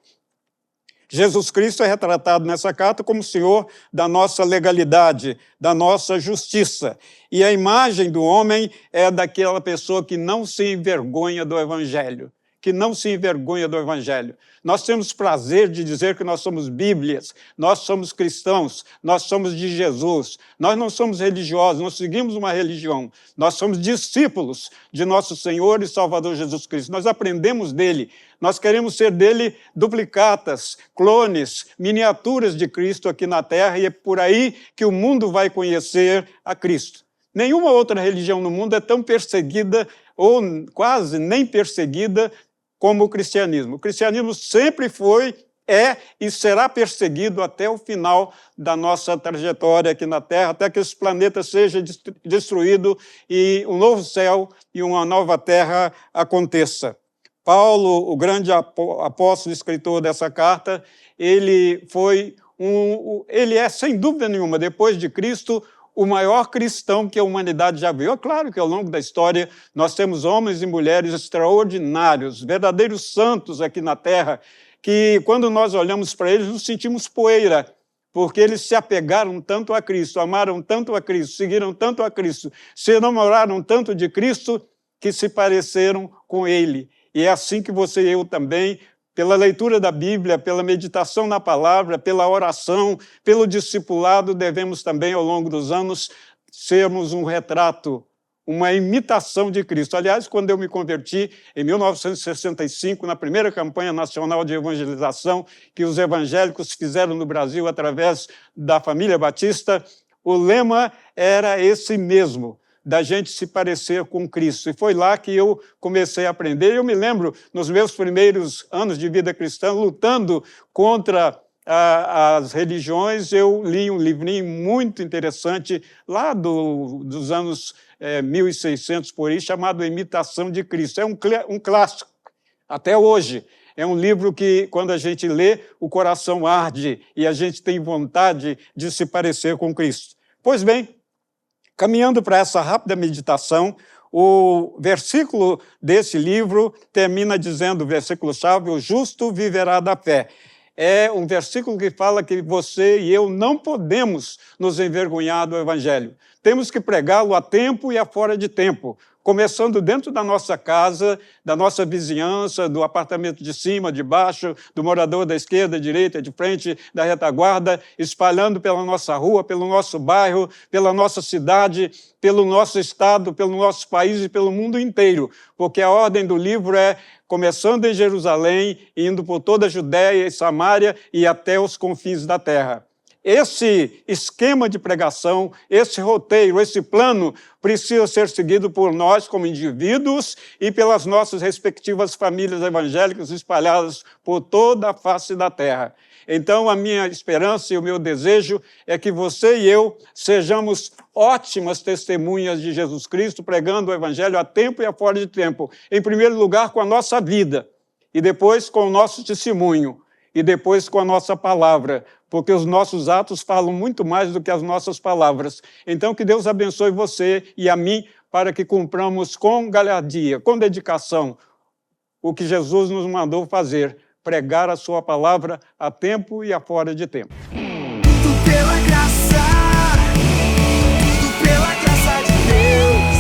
Speaker 8: Jesus Cristo é retratado nessa carta como Senhor da nossa legalidade, da nossa justiça. E a imagem do homem é daquela pessoa que não se envergonha do Evangelho. Que não se envergonha do Evangelho. Nós temos prazer de dizer que nós somos Bíblias, nós somos cristãos, nós somos de Jesus. Nós não somos religiosos, não seguimos uma religião. Nós somos discípulos de nosso Senhor e Salvador Jesus Cristo. Nós aprendemos dele. Nós queremos ser dele duplicatas, clones, miniaturas de Cristo aqui na Terra, e é por aí que o mundo vai conhecer a Cristo. Nenhuma outra religião no mundo é tão perseguida, ou quase nem perseguida, como o cristianismo. O cristianismo sempre foi, é e será perseguido até o final da nossa trajetória aqui na Terra, até que esse planeta seja destruído e um novo céu e uma nova terra aconteça. Paulo, o grande apóstolo escritor dessa carta, ele é, sem dúvida nenhuma, depois de Cristo, o maior cristão que a humanidade já viu. É claro que ao longo da história nós temos homens e mulheres extraordinários, verdadeiros santos aqui na Terra, que quando nós olhamos para eles nos sentimos poeira, porque eles se apegaram tanto a Cristo, amaram tanto a Cristo, seguiram tanto a Cristo, se enamoraram tanto de Cristo, que se pareceram com Ele. E é assim que você e eu também, pela leitura da Bíblia, pela meditação na palavra, pela oração, pelo discipulado, devemos também, ao longo dos anos, sermos um retrato, uma imitação de Cristo. Aliás, quando eu me converti, em 1965, na primeira campanha nacional de evangelização que os evangélicos fizeram no Brasil através da família Batista, o lema era esse mesmo, da gente se parecer com Cristo. E foi lá que eu comecei a aprender. Eu me lembro, nos meus primeiros anos de vida cristã, lutando contra as religiões, eu li um livrinho muito interessante, lá dos anos 1600, por aí, chamado Imitação de Cristo. É um clássico, até hoje. É um livro que, quando a gente lê, o coração arde e a gente tem vontade de se parecer com Cristo. Pois bem, caminhando para essa rápida meditação, o versículo desse livro termina dizendo, o versículo-chave, o justo viverá da fé. É um versículo que fala que você e eu não podemos nos envergonhar do Evangelho. Temos que pregá-lo a tempo e a fora de tempo, começando dentro da nossa casa, da nossa vizinhança, do apartamento de cima, de baixo, do morador da esquerda, direita, de frente, da retaguarda, espalhando pela nossa rua, pelo nosso bairro, pela nossa cidade, pelo nosso estado, pelo nosso país e pelo mundo inteiro, porque a ordem do livro é começando em Jerusalém, indo por toda a Judéia e Samária e até os confins da terra. Esse esquema de pregação, esse roteiro, esse plano precisa ser seguido por nós como indivíduos e pelas nossas respectivas famílias evangélicas espalhadas por toda a face da terra. Então, a minha esperança e o meu desejo é que você e eu sejamos ótimas testemunhas de Jesus Cristo, pregando o Evangelho a tempo e a fora de tempo. Em primeiro lugar, com a nossa vida, e depois com o nosso testemunho, e depois com a nossa palavra, porque os nossos atos falam muito mais do que as nossas palavras. Então, que Deus abençoe você e a mim, para que cumpramos com galhardia, com dedicação, o que Jesus nos mandou fazer, pregar a sua palavra a tempo e a fora de tempo.
Speaker 1: Tudo pela graça, tudo pela graça de Deus.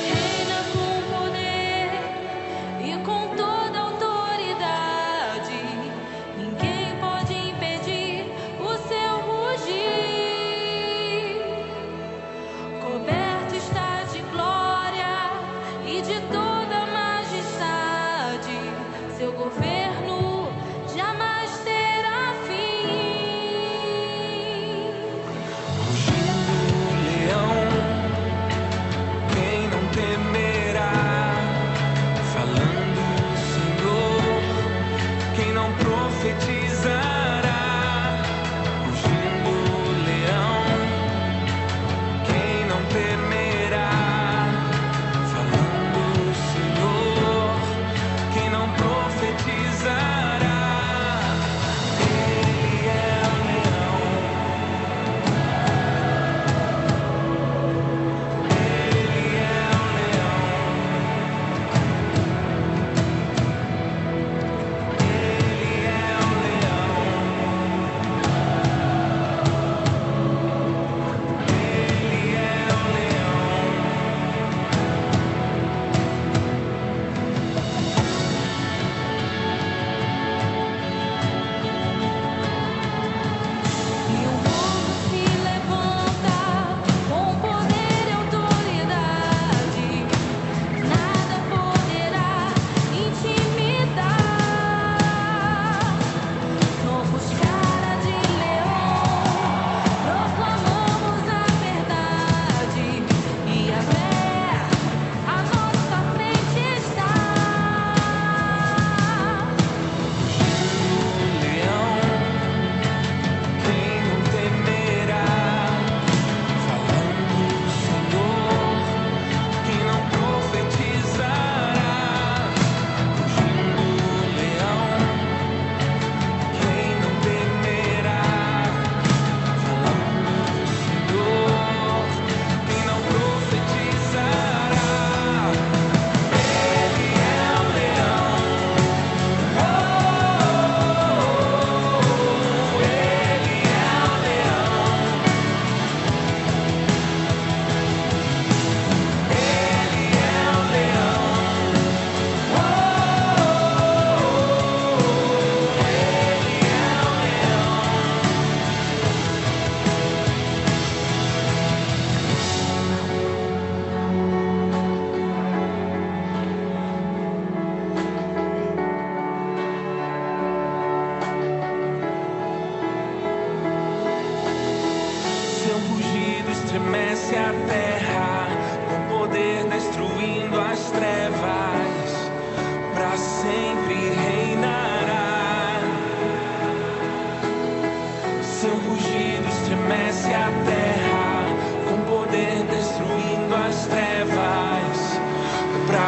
Speaker 9: Reina com poder e com toda autoridade. Ninguém pode impedir o seu rugir.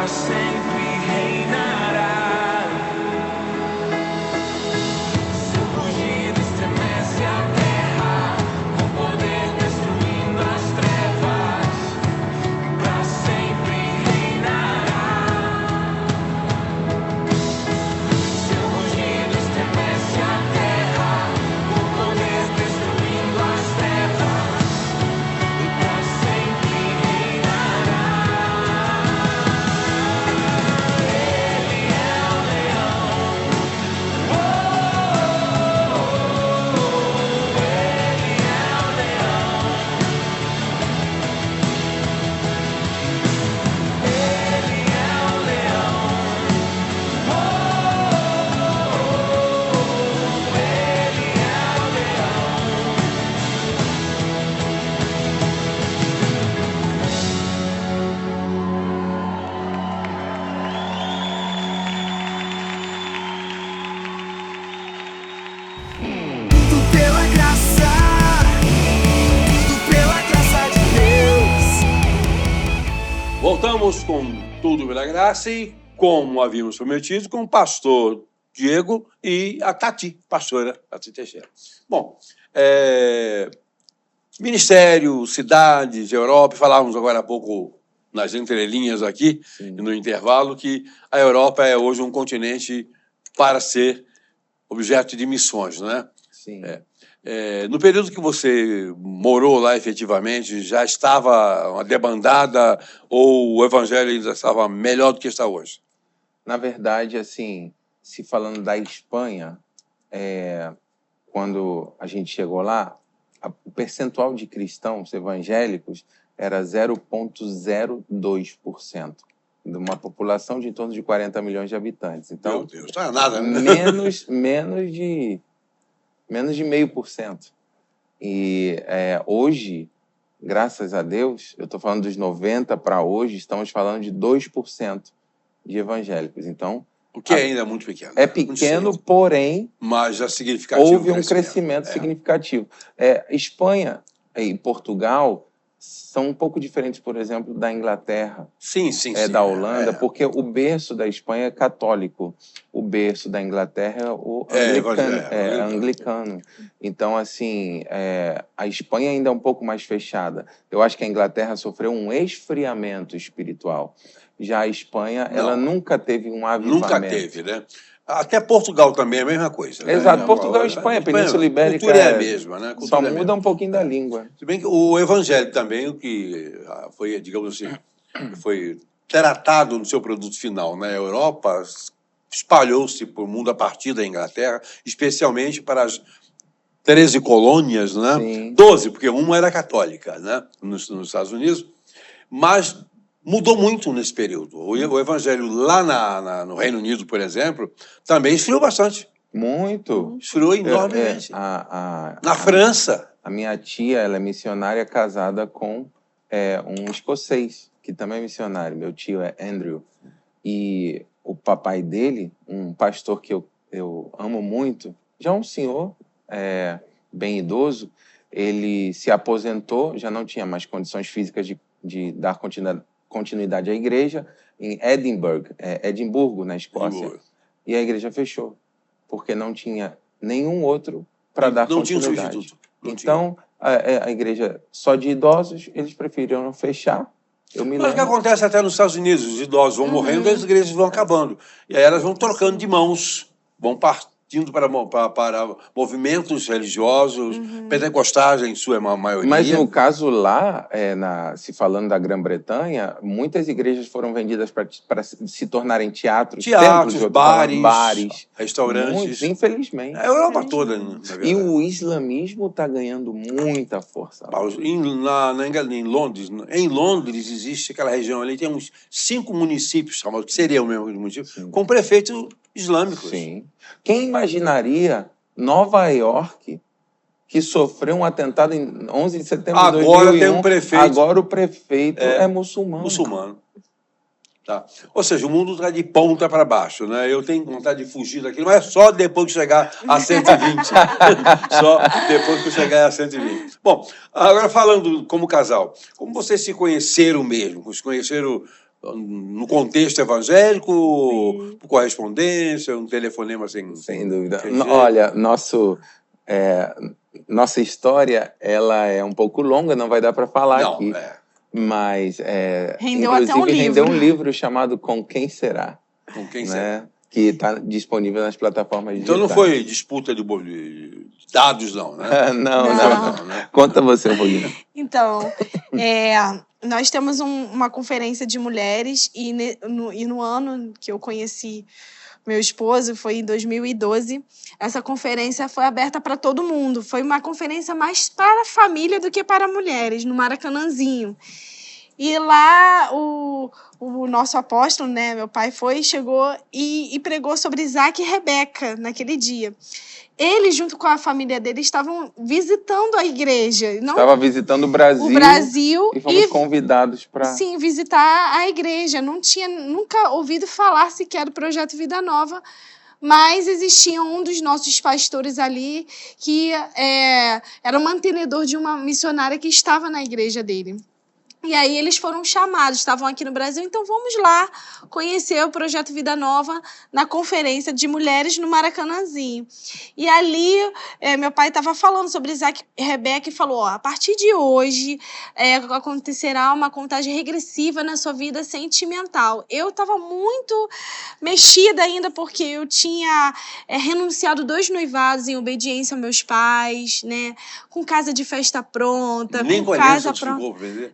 Speaker 4: pra sempre reinará. Seu rugido estremece a terra, com poder destruindo as trevas, pra sempre reinará. Seu rugido estremece a terra, com poder destruindo as trevas, e pra sempre reinará. Ele é o leão. Ele é o leão. Ele é o leão. Ele é o leão.
Speaker 1: Tudo pela graça, tudo pela graça de Deus.
Speaker 7: Voltamos com Tudo pela Graça e, como havíamos prometido, com o pastor Diego e a Tati, pastora Tati Teixeira. Bom, ministério, cidades, Europa, falávamos agora há pouco nas entrelinhas aqui, no intervalo, que a Europa é hoje um continente para ser objeto de missões, né?
Speaker 6: Sim.
Speaker 7: No período que você morou lá efetivamente, já estava uma debandada ou o evangelho ainda estava melhor do que está hoje?
Speaker 6: Na verdade, assim, se falando da Espanha, quando a gente chegou lá, o percentual de cristãos evangélicos era 0,02%, de uma população de em torno de 40 milhões de habitantes. Então,
Speaker 7: Meu Deus, não é nada, né?
Speaker 6: menos de 0,5%. E hoje, graças a Deus, eu estou falando dos 90 para hoje, estamos falando de 2% de evangélicos. Então,
Speaker 7: O que ainda é muito pequeno.
Speaker 6: é
Speaker 7: Muito
Speaker 6: pequeno,
Speaker 7: cedo.
Speaker 6: porém,
Speaker 7: Mas já significativo.
Speaker 6: houve um crescimento
Speaker 7: É.
Speaker 6: significativo. Espanha e Portugal são um pouco diferentes, por exemplo, da Inglaterra,
Speaker 7: Sim, sim, sim.
Speaker 6: da Holanda, porque o berço da Espanha é católico, o berço da Inglaterra é o anglicano. Então, assim, a Espanha ainda é um pouco mais fechada. Eu acho que a Inglaterra sofreu um esfriamento espiritual. Já a Espanha, ela nunca teve um avivamento.
Speaker 7: Nunca teve, né? Até Portugal também é a mesma coisa. Né?
Speaker 6: Exato, Portugal e Espanha, a Península Ibérica
Speaker 7: A cultura é a mesma, né? A
Speaker 6: só
Speaker 7: cultura é a
Speaker 6: muda
Speaker 7: mesma.
Speaker 6: um pouquinho da língua.
Speaker 7: Se bem que o evangelho também, o que foi, digamos assim, foi tratado no seu produto final na Europa, espalhou-se para o mundo a partir da Inglaterra, especialmente para as 13 colônias, né?
Speaker 6: Sim.
Speaker 7: 12, porque uma era católica, né? Nos Estados Unidos, mas mudou muito nesse período. O evangelho lá no Reino Unido, por exemplo, também esfriou bastante.
Speaker 6: Muito.
Speaker 7: Esfriou enormemente. Na França.
Speaker 6: A minha tia, ela é missionária casada com um escocês, que também é missionário. Meu tio é Andrew. E o papai dele, um pastor que eu amo muito, já um senhor bem idoso, ele se aposentou, já não tinha mais condições físicas de dar continuidade à igreja em Edimburgo, na Escócia.
Speaker 7: Edimburgo.
Speaker 6: E a igreja fechou, porque não tinha nenhum outro para dar
Speaker 7: Não tinha um
Speaker 6: continuidade.
Speaker 7: substituto. Não
Speaker 6: Então, a igreja só de idosos, eles preferiram fechar. Eu me
Speaker 7: Mas o que
Speaker 6: lembro.
Speaker 7: acontece até nos Estados Unidos, os idosos vão morrendo e as igrejas vão acabando. E aí elas vão trocando de mãos, vão partindo para movimentos religiosos, pentecostais em sua maioria.
Speaker 6: Mas no caso lá, se falando da Grã-Bretanha, muitas igrejas foram vendidas para se tornarem teatros, templos, de outra forma, bares,
Speaker 7: restaurantes.
Speaker 6: muitos, infelizmente.
Speaker 7: A Europa toda, na verdade.
Speaker 6: E o islamismo está ganhando muita força.
Speaker 7: Em Londres existe aquela região ali, tem uns 5 municípios, que seriam o mesmo município, com prefeitos islâmicos.
Speaker 6: Sim. Quem imaginaria Nova York, que sofreu um atentado em 11 de setembro de 2001,
Speaker 7: Agora tem um prefeito.
Speaker 6: Agora o prefeito é muçulmano.
Speaker 7: Muçulmano. Tá. Ou seja, o mundo está de ponta para baixo, né? Eu tenho vontade de fugir daquilo, mas só depois que chegar a 120. Só depois que chegar a 120. Bom, agora falando como casal, como vocês se conheceram mesmo? Se conheceram no contexto evangélico, por correspondência, um telefonema
Speaker 6: Sem dúvida.
Speaker 7: sem jeito?
Speaker 6: Olha, nossa história, ela é um pouco longa, não vai dar para falar
Speaker 7: Não,
Speaker 6: aqui.
Speaker 7: é.
Speaker 6: Mas,
Speaker 5: Rendeu até um
Speaker 6: inclusive, rendeu um
Speaker 5: livro.
Speaker 6: livro chamado Com Quem Será?
Speaker 7: Com quem
Speaker 6: Né?
Speaker 7: será?
Speaker 6: Que está disponível nas plataformas
Speaker 7: Então
Speaker 6: digitais.
Speaker 7: não foi disputa de dados, não, né?
Speaker 6: Não.
Speaker 5: Não.
Speaker 7: né?
Speaker 6: Conta você um pouquinho.
Speaker 5: Então, nós temos uma conferência de mulheres e no ano que eu conheci meu esposo, foi em 2012, essa conferência foi aberta para todo mundo. Foi uma conferência mais para a família do que para mulheres, no Maracanãzinho. E lá o nosso apóstolo, né, meu pai chegou e pregou sobre Isaac e Rebeca naquele dia. Ele, junto com a família dele, estavam visitando a igreja. Não
Speaker 6: Estava visitando o Brasil e fomos convidados para...
Speaker 5: sim, visitar a igreja. Não tinha nunca ouvido falar sequer do Projeto Vida Nova, mas existia um dos nossos pastores ali que era o mantenedor de uma missionária que estava na igreja dele. E aí eles foram chamados, estavam aqui no Brasil, então vamos lá conhecer o Projeto Vida Nova na conferência de mulheres no Maracanãzinho. E ali meu pai estava falando sobre Isaac e Rebeca e falou, a partir de hoje acontecerá uma contagem regressiva na sua vida sentimental. Eu estava muito mexida ainda porque eu tinha renunciado 2 noivados em obediência aos meus pais, né? Com casa de festa pronta,
Speaker 7: Nem
Speaker 5: com
Speaker 7: conheço
Speaker 5: casa
Speaker 7: o
Speaker 5: pronta.
Speaker 7: vou vender.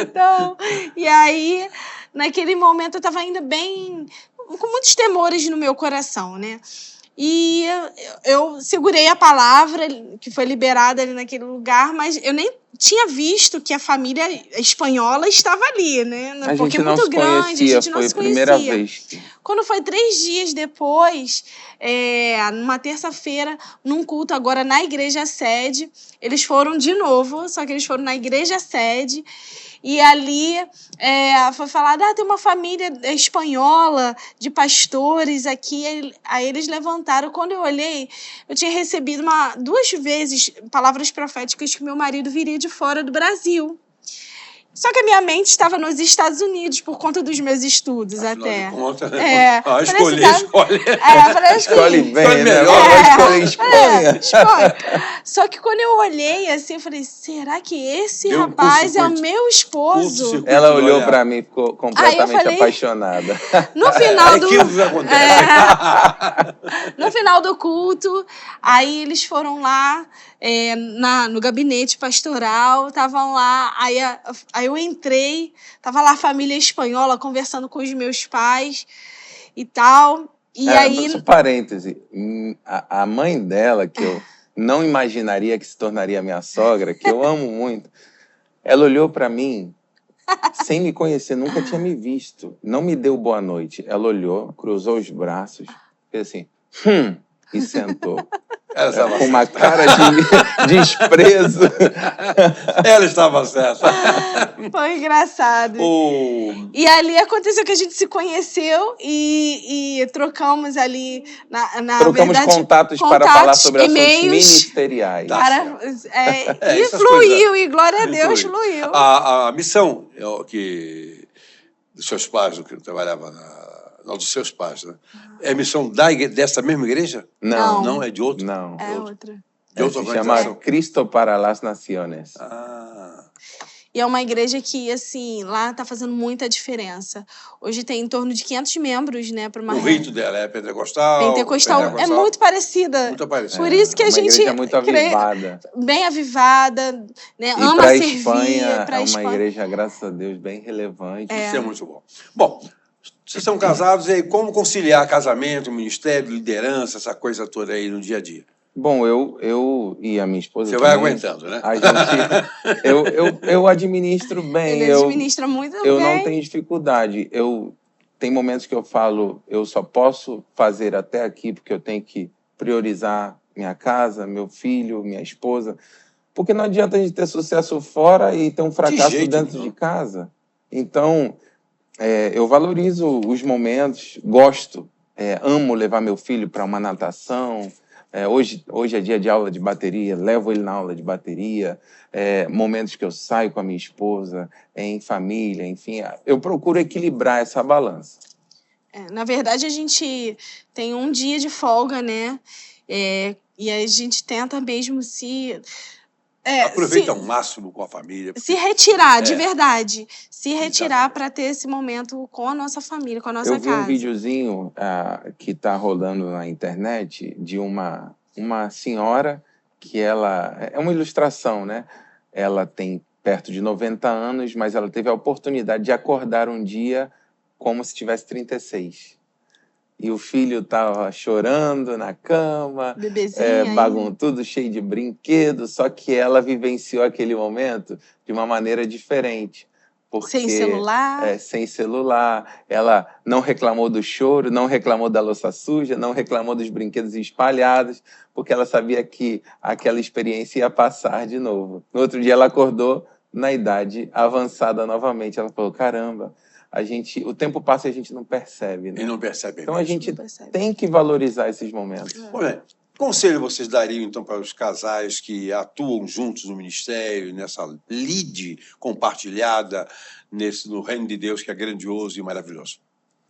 Speaker 5: Então, e aí, naquele momento, eu estava ainda bem, com muitos temores no meu coração, né? E eu segurei a palavra que foi liberada ali naquele lugar, mas eu nem tinha visto que a família espanhola estava ali, né?
Speaker 6: A
Speaker 5: Porque
Speaker 6: gente
Speaker 5: é
Speaker 6: não
Speaker 5: muito
Speaker 6: se
Speaker 5: grande,
Speaker 6: conhecia,
Speaker 5: a gente não
Speaker 6: foi a
Speaker 5: se
Speaker 6: primeira
Speaker 5: conhecia.
Speaker 6: vez.
Speaker 5: Quando foi 3 dias depois, numa terça-feira, num culto agora na igreja sede, eles foram de novo, só que eles foram na igreja sede, e ali foi falado, tem uma família espanhola de pastores aqui. Aí eles levantaram. Quando eu olhei, eu tinha recebido 2 vezes palavras proféticas que meu marido viria de fora do Brasil. Só que a minha mente estava nos Estados Unidos por conta dos meus estudos.
Speaker 7: Afinal
Speaker 5: até.
Speaker 7: de contas, né? Escolhe.
Speaker 6: Escolhe bem,
Speaker 7: Escolhe
Speaker 6: né?
Speaker 7: melhor.
Speaker 6: Vai escolher Espanha.
Speaker 5: Escolhe. Só que quando eu olhei assim, eu falei, será que esse
Speaker 7: Deu um
Speaker 5: rapaz é o
Speaker 7: curto-circuito.
Speaker 5: meu esposo?
Speaker 7: Curto-circuito.
Speaker 6: Ela olhou
Speaker 7: Olha.
Speaker 6: para mim e ficou completamente
Speaker 5: falei-
Speaker 6: apaixonada.
Speaker 5: No final do...
Speaker 7: Equívocos acontecem.
Speaker 5: No final do culto, aí eles foram lá no gabinete pastoral, estavam lá, aí eu entrei, tava lá a família espanhola conversando com os meus pais e tal, e aí...
Speaker 6: Só parêntese, a mãe dela, que eu não imaginaria que se tornaria minha sogra, que eu amo muito, ela olhou para mim, sem me conhecer, nunca tinha me visto, não me deu boa noite. Ela olhou, cruzou os braços, fez assim, e sentou.
Speaker 7: Ela estava
Speaker 6: Com uma
Speaker 7: certa.
Speaker 6: cara de desprezo.
Speaker 7: Ela estava certa.
Speaker 5: Foi engraçado. E ali aconteceu que a gente se conheceu e trocamos ali, na
Speaker 6: Trocamos
Speaker 5: verdade,
Speaker 6: contatos para falar sobre assuntos
Speaker 5: e-mails.
Speaker 6: ministeriais.
Speaker 5: E
Speaker 7: essas
Speaker 5: fluiu,
Speaker 7: coisas-
Speaker 5: e glória a Deus,
Speaker 7: Fluiu.
Speaker 5: fluiu.
Speaker 7: A missão que dos seus pais, do que trabalhava não, dos seus pais, né? É a missão dessa mesma igreja?
Speaker 6: Não.
Speaker 7: Não, é de outro?
Speaker 6: Não.
Speaker 5: É outra.
Speaker 7: De outra
Speaker 6: Se
Speaker 7: organização?
Speaker 6: chama Cristo para las Naciones.
Speaker 5: E é uma igreja que, assim, lá tá fazendo muita diferença. Hoje tem em torno de 500 membros, né? Para uma
Speaker 7: O rito dela é pentecostal?
Speaker 5: pentecostal. É muito parecida.
Speaker 7: Muito parecido.
Speaker 5: Por isso que a
Speaker 6: uma
Speaker 5: gente
Speaker 6: igreja muito avivada.
Speaker 5: bem avivada, né?
Speaker 6: E
Speaker 5: Ama
Speaker 6: para a
Speaker 5: servir.
Speaker 6: Espanha,
Speaker 5: pra
Speaker 6: é uma
Speaker 5: Espanha.
Speaker 6: igreja, graças a Deus, bem relevante.
Speaker 7: Isso é muito bom. Bom, vocês são casados, e aí como conciliar casamento, ministério, liderança, essa coisa toda aí no dia a dia?
Speaker 6: Bom, eu e a minha esposa
Speaker 7: Você vai
Speaker 6: também,
Speaker 7: aguentando, né?
Speaker 6: A gente, eu administro bem.
Speaker 5: Ele administra muito
Speaker 6: Eu
Speaker 5: bem.
Speaker 6: não tenho dificuldade. Tem momentos que eu falo, eu só posso fazer até aqui porque eu tenho que priorizar minha casa, meu filho, minha esposa. Porque não adianta a gente ter sucesso fora e ter um fracasso
Speaker 7: jeito
Speaker 6: dentro
Speaker 7: nenhum.
Speaker 6: de casa. Então, eu valorizo os momentos, gosto, amo levar meu filho para uma natação, Hoje é dia de aula de bateria, levo ele na aula de bateria, momentos que eu saio com a minha esposa, em família, enfim, eu procuro equilibrar essa balança.
Speaker 5: Na verdade, a gente tem um dia de folga, né? E a gente tenta mesmo
Speaker 7: Aproveita ao máximo com a família.
Speaker 5: se retirar, de verdade. Se retirar para ter esse momento com a nossa família, com a nossa
Speaker 6: Eu vi
Speaker 5: casa.
Speaker 6: um videozinho que está rolando na internet de uma senhora que ela... É uma ilustração, né? Ela tem perto de 90 anos, mas ela teve a oportunidade de acordar um dia como se tivesse 36. E o filho estava chorando na cama,
Speaker 5: Bebezinho
Speaker 6: tudo cheio de brinquedos, só que ela vivenciou aquele momento de uma maneira diferente. Porque,
Speaker 5: sem celular.
Speaker 6: Sem celular. Ela não reclamou do choro, não reclamou da louça suja, não reclamou dos brinquedos espalhados, porque ela sabia que aquela experiência ia passar de novo. No outro dia ela acordou na idade avançada novamente. Ela falou, caramba, o tempo passa e a gente não percebe, né?
Speaker 7: E não percebe
Speaker 6: Então
Speaker 7: mesmo.
Speaker 6: a gente tem que valorizar esses momentos.
Speaker 7: Olha, que conselho vocês dariam, então, para os casais que atuam juntos no ministério, nessa lide compartilhada no reino de Deus, que é grandioso e maravilhoso?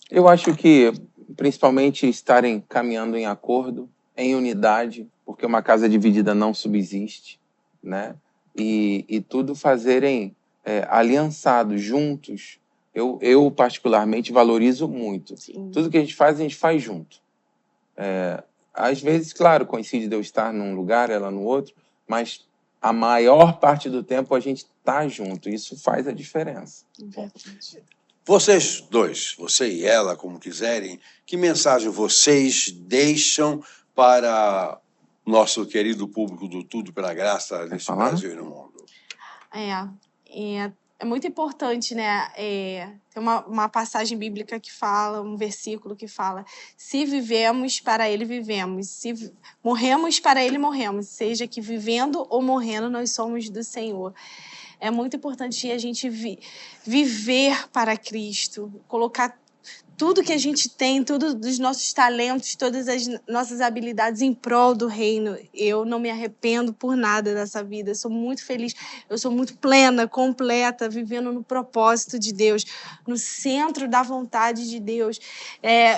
Speaker 6: Eu acho que, principalmente, estarem caminhando em acordo, em unidade, porque uma casa dividida não subsiste, né? E tudo fazerem aliançados, juntos. Eu, particularmente, valorizo muito.
Speaker 5: Sim.
Speaker 6: Tudo que a gente faz junto. Às vezes, claro, coincide de eu estar num lugar, ela no outro, mas a maior parte do tempo a gente está junto. Isso faz a diferença.
Speaker 7: Vocês dois, você e ela, como quiserem, que mensagem vocês deixam para nosso querido público do Tudo pela Graça nesse Brasil e no mundo?
Speaker 5: É muito importante, né? Tem uma passagem bíblica que fala, um versículo que fala: se vivemos, para ele vivemos. Se morremos, para ele morremos. Seja que vivendo ou morrendo, nós somos do Senhor. É muito importante a gente viver para Cristo, colocar tudo que a gente tem, todos os nossos talentos, todas as nossas habilidades em prol do reino. Eu não me arrependo por nada dessa vida. Eu sou muito feliz, eu sou muito plena, completa, vivendo no propósito de Deus, no centro da vontade de Deus.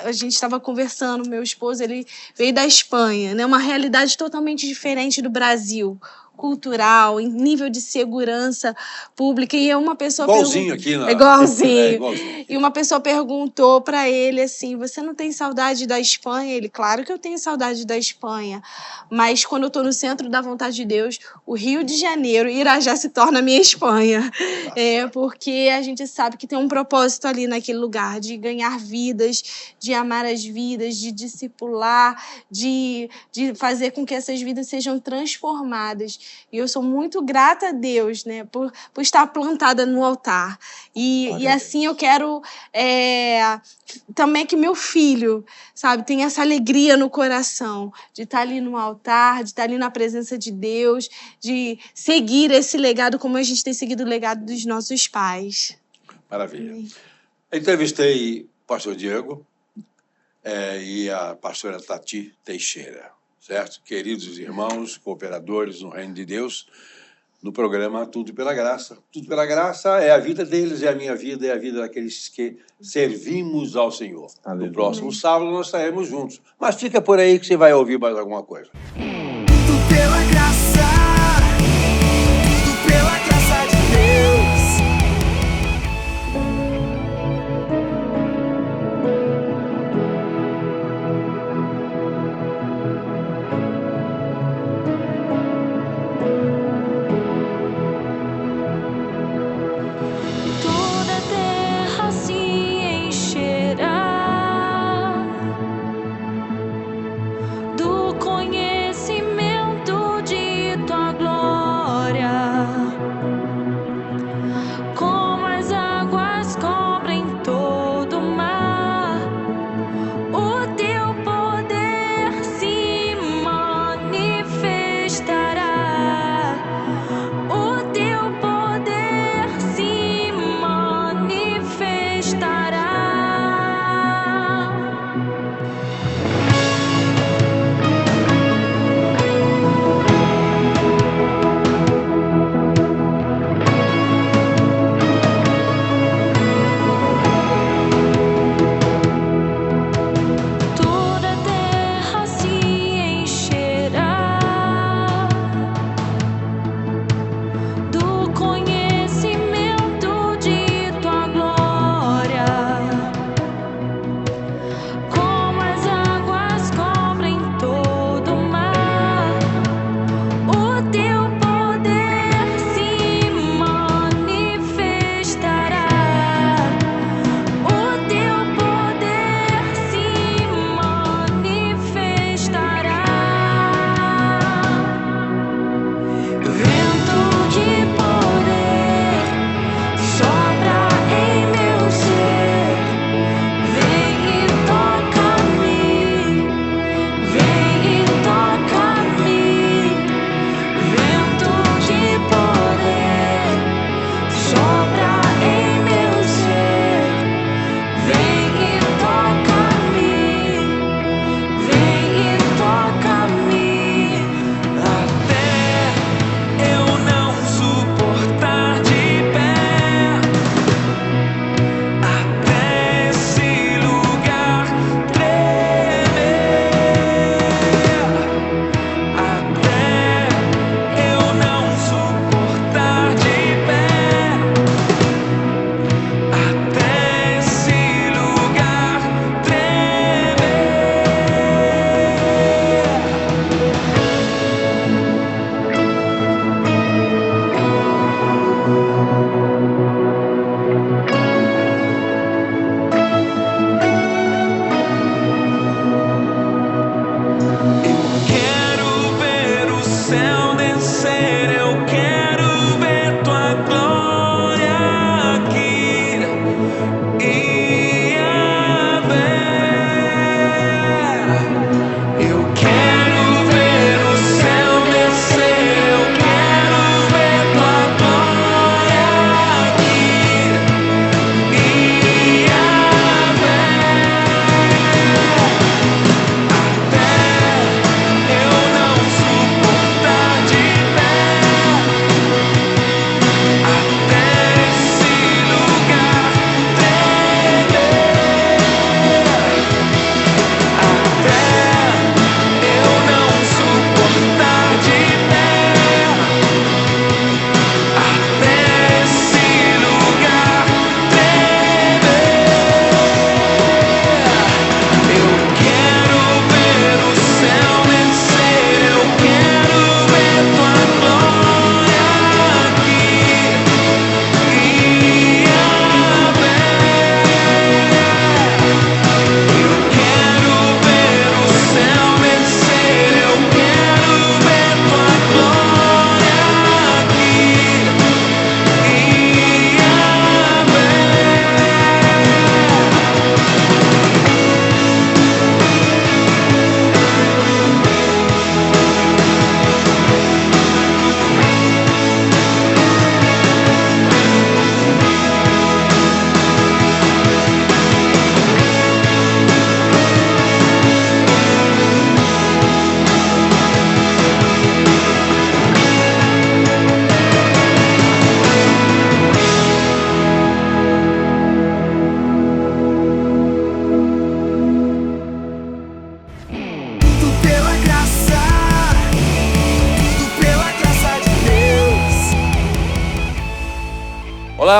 Speaker 5: A gente estava conversando, meu esposo, ele veio da Espanha, né? Uma realidade totalmente diferente do Brasil. Cultural, em nível de segurança pública, e uma pessoa
Speaker 7: igualzinho aqui, né?
Speaker 5: Igualzinho.
Speaker 7: Igualzinho.
Speaker 5: E uma pessoa perguntou para ele assim: você não tem saudade da Espanha? Ele: claro que eu tenho saudade da Espanha, mas quando eu estou no centro da vontade de Deus, o Rio de Janeiro, Irajá, se torna minha Espanha. Porque a gente sabe que tem um propósito ali naquele lugar, de ganhar vidas, de amar as vidas, de discipular, de fazer com que essas vidas sejam transformadas. E eu sou muito grata a Deus, né, por estar plantada no altar. E assim eu quero também que meu filho, sabe, tenha essa alegria no coração de estar ali no altar, de estar ali na presença de Deus, de seguir esse legado como a gente tem seguido o legado dos nossos pais.
Speaker 7: Maravilha. Entrevistei o pastor Diego e a pastora Tati Teixeira. Certo? Queridos irmãos, cooperadores no Reino de Deus, no programa Tudo pela Graça. Tudo pela Graça é a vida deles, é a minha vida, é a vida daqueles que servimos ao Senhor.
Speaker 6: Aleluia.
Speaker 7: No próximo sábado nós estaremos juntos. Mas fica por aí que você vai ouvir mais alguma coisa.
Speaker 1: Tudo pela graça, tudo pela graça de Deus.
Speaker 9: Toda a terra se encherá do conhecimento de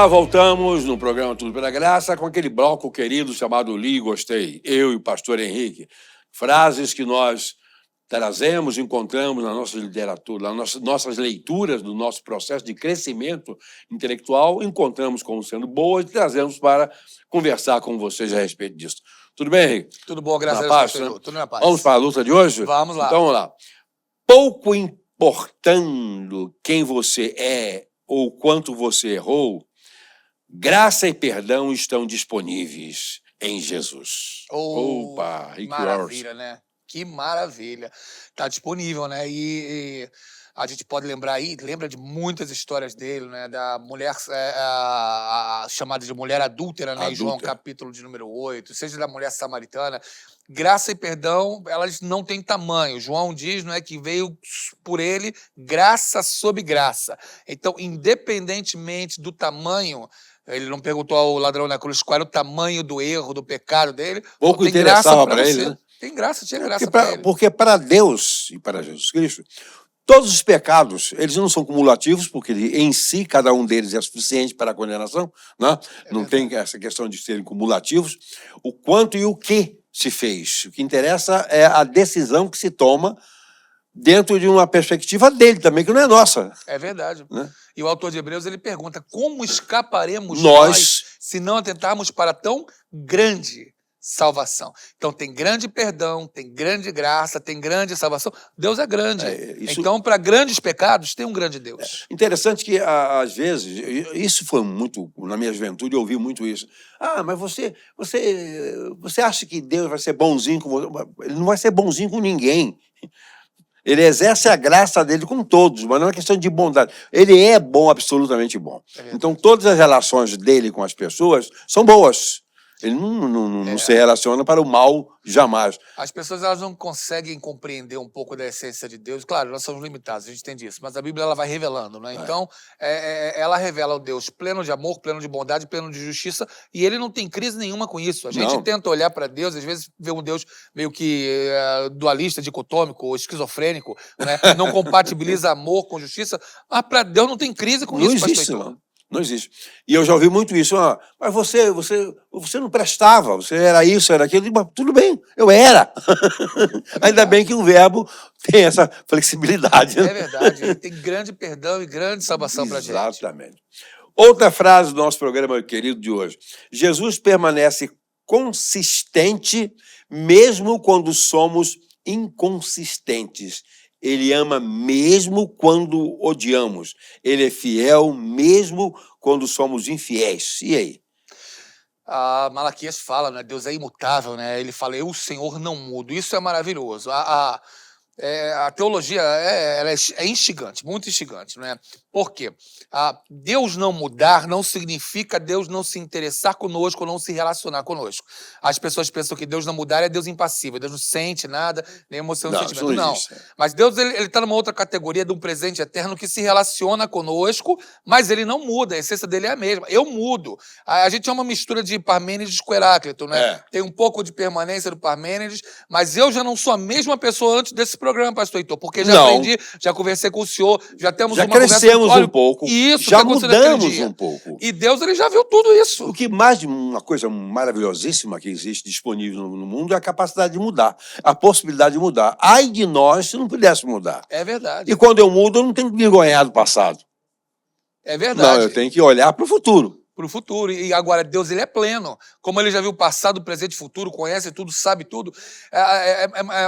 Speaker 7: já voltamos no programa Tudo pela Graça com aquele bloco querido chamado Li e Gostei. Eu e o pastor Henrique. Frases que nós trazemos, encontramos na nossa literatura, nas nossas leituras do nosso processo de crescimento intelectual, encontramos como sendo boas e trazemos para conversar com vocês a respeito disso. Tudo bem, Henrique?
Speaker 10: Tudo bom, graças a
Speaker 7: Na
Speaker 10: Deus,
Speaker 7: paz, né?
Speaker 10: tudo na paz.
Speaker 7: Vamos para a luta de hoje?
Speaker 10: Vamos lá.
Speaker 7: Então vamos lá. Pouco importando quem você é ou quanto você errou, graça e perdão estão disponíveis em Jesus. Opa, Rick Warren.
Speaker 10: Maravilha, né? Que maravilha. Tá disponível, né? E a gente pode lembrar aí, lembra de muitas histórias dele, né? Da mulher, a chamada de mulher adúltera, né? Em João
Speaker 7: Adúltera.
Speaker 10: capítulo de número 8, seja da mulher samaritana. Graça e perdão, elas não têm tamanho. João diz, não é, que veio por ele graça sobre graça. Então, independentemente do tamanho, ele não perguntou ao ladrão na cruz qual era o tamanho do erro, do pecado dele.
Speaker 7: Pouco
Speaker 10: Tem graça
Speaker 7: interessava
Speaker 10: pra
Speaker 7: para
Speaker 10: você.
Speaker 7: ele, né?
Speaker 10: Tem graça, tinha graça para ele.
Speaker 7: Porque para Deus e para Jesus Cristo, todos os pecados, eles não são cumulativos, porque em si, cada um deles é suficiente para a condenação, né? Não tem essa questão de serem cumulativos. O quanto e o que se fez. O que interessa é a decisão que se toma dentro de uma perspectiva dele também, que não é nossa.
Speaker 10: É verdade.
Speaker 7: Né?
Speaker 10: E o autor de Hebreus, ele pergunta, como escaparemos
Speaker 7: Nós.
Speaker 10: nós se não atentarmos para tão grande salvação? Então, tem grande perdão, tem grande graça, tem grande salvação. Deus é grande. Então, para grandes pecados, tem um grande Deus.
Speaker 7: Interessante que, às vezes, isso foi muito, na minha juventude, eu ouvi muito isso. Ah, mas você acha que Deus vai ser bonzinho com você? Ele não vai ser bonzinho com ninguém. Ele exerce a graça dele com todos, mas não é questão de bondade. Ele é bom, absolutamente bom. Então, todas as relações dele com as pessoas são boas. Ele não se relaciona para o mal jamais.
Speaker 10: As pessoas, elas não conseguem compreender um pouco da essência de Deus. Claro, nós somos limitados, a gente entende isso. Mas a Bíblia, ela vai revelando, né? Então, ela revela o Deus pleno de amor, pleno de bondade, pleno de justiça. E ele não tem crise nenhuma com isso. A gente tenta olhar para Deus, às vezes vê um Deus meio que dualista, dicotômico, esquizofrênico, né? Não compatibiliza amor com justiça. Mas para Deus não tem crise com isso,
Speaker 7: pastor Heitor. Não existe. E eu já ouvi muito isso. Ah, mas você não prestava, você era isso, era aquilo. Mas tudo bem, eu era. Ainda bem que o verbo tem essa flexibilidade.
Speaker 10: É verdade. Ele tem grande perdão e grande salvação para a gente.
Speaker 7: Exatamente. Outra frase do nosso programa querido de hoje. Jesus permanece consistente mesmo quando somos inconsistentes. Ele ama mesmo quando odiamos. Ele é fiel mesmo quando somos infiéis. E aí?
Speaker 10: Malaquias fala, né? Deus é imutável, né? Ele fala, eu, o Senhor, não mudo. Isso é maravilhoso. A teologia ela é instigante, muito instigante, né? Por quê? Deus não mudar não significa Deus não se interessar conosco ou não se relacionar conosco. As pessoas pensam que Deus não mudar é Deus impassível, Deus não sente nada, nem emoção, nem sentimento. Não. Mas Deus ele está numa outra categoria de um presente eterno que se relaciona conosco, mas ele não muda, a essência dele é a mesma. Eu mudo. A gente é uma mistura de Parmênides com Heráclito, né? Tem um pouco de permanência do Parmênides, mas eu já não sou a mesma pessoa antes desse programa, pastor Heitor, porque já aprendi, já conversei com o senhor, já temos uma conversa.
Speaker 7: Crescemos um pouco,
Speaker 10: isso,
Speaker 7: já mudamos um pouco.
Speaker 10: E Deus, ele já viu tudo isso.
Speaker 7: O que mais de uma coisa maravilhosíssima que existe disponível no mundo é a capacidade de mudar, a possibilidade de mudar. Ai de nós se não pudesse mudar.
Speaker 10: É verdade.
Speaker 7: E quando eu mudo, eu não tenho que me envergonhar do passado.
Speaker 10: É verdade.
Speaker 7: Não, eu tenho que olhar para o futuro.
Speaker 10: Para o futuro. E agora, Deus, ele é pleno. Como ele já viu passado, presente e futuro, conhece tudo, sabe tudo.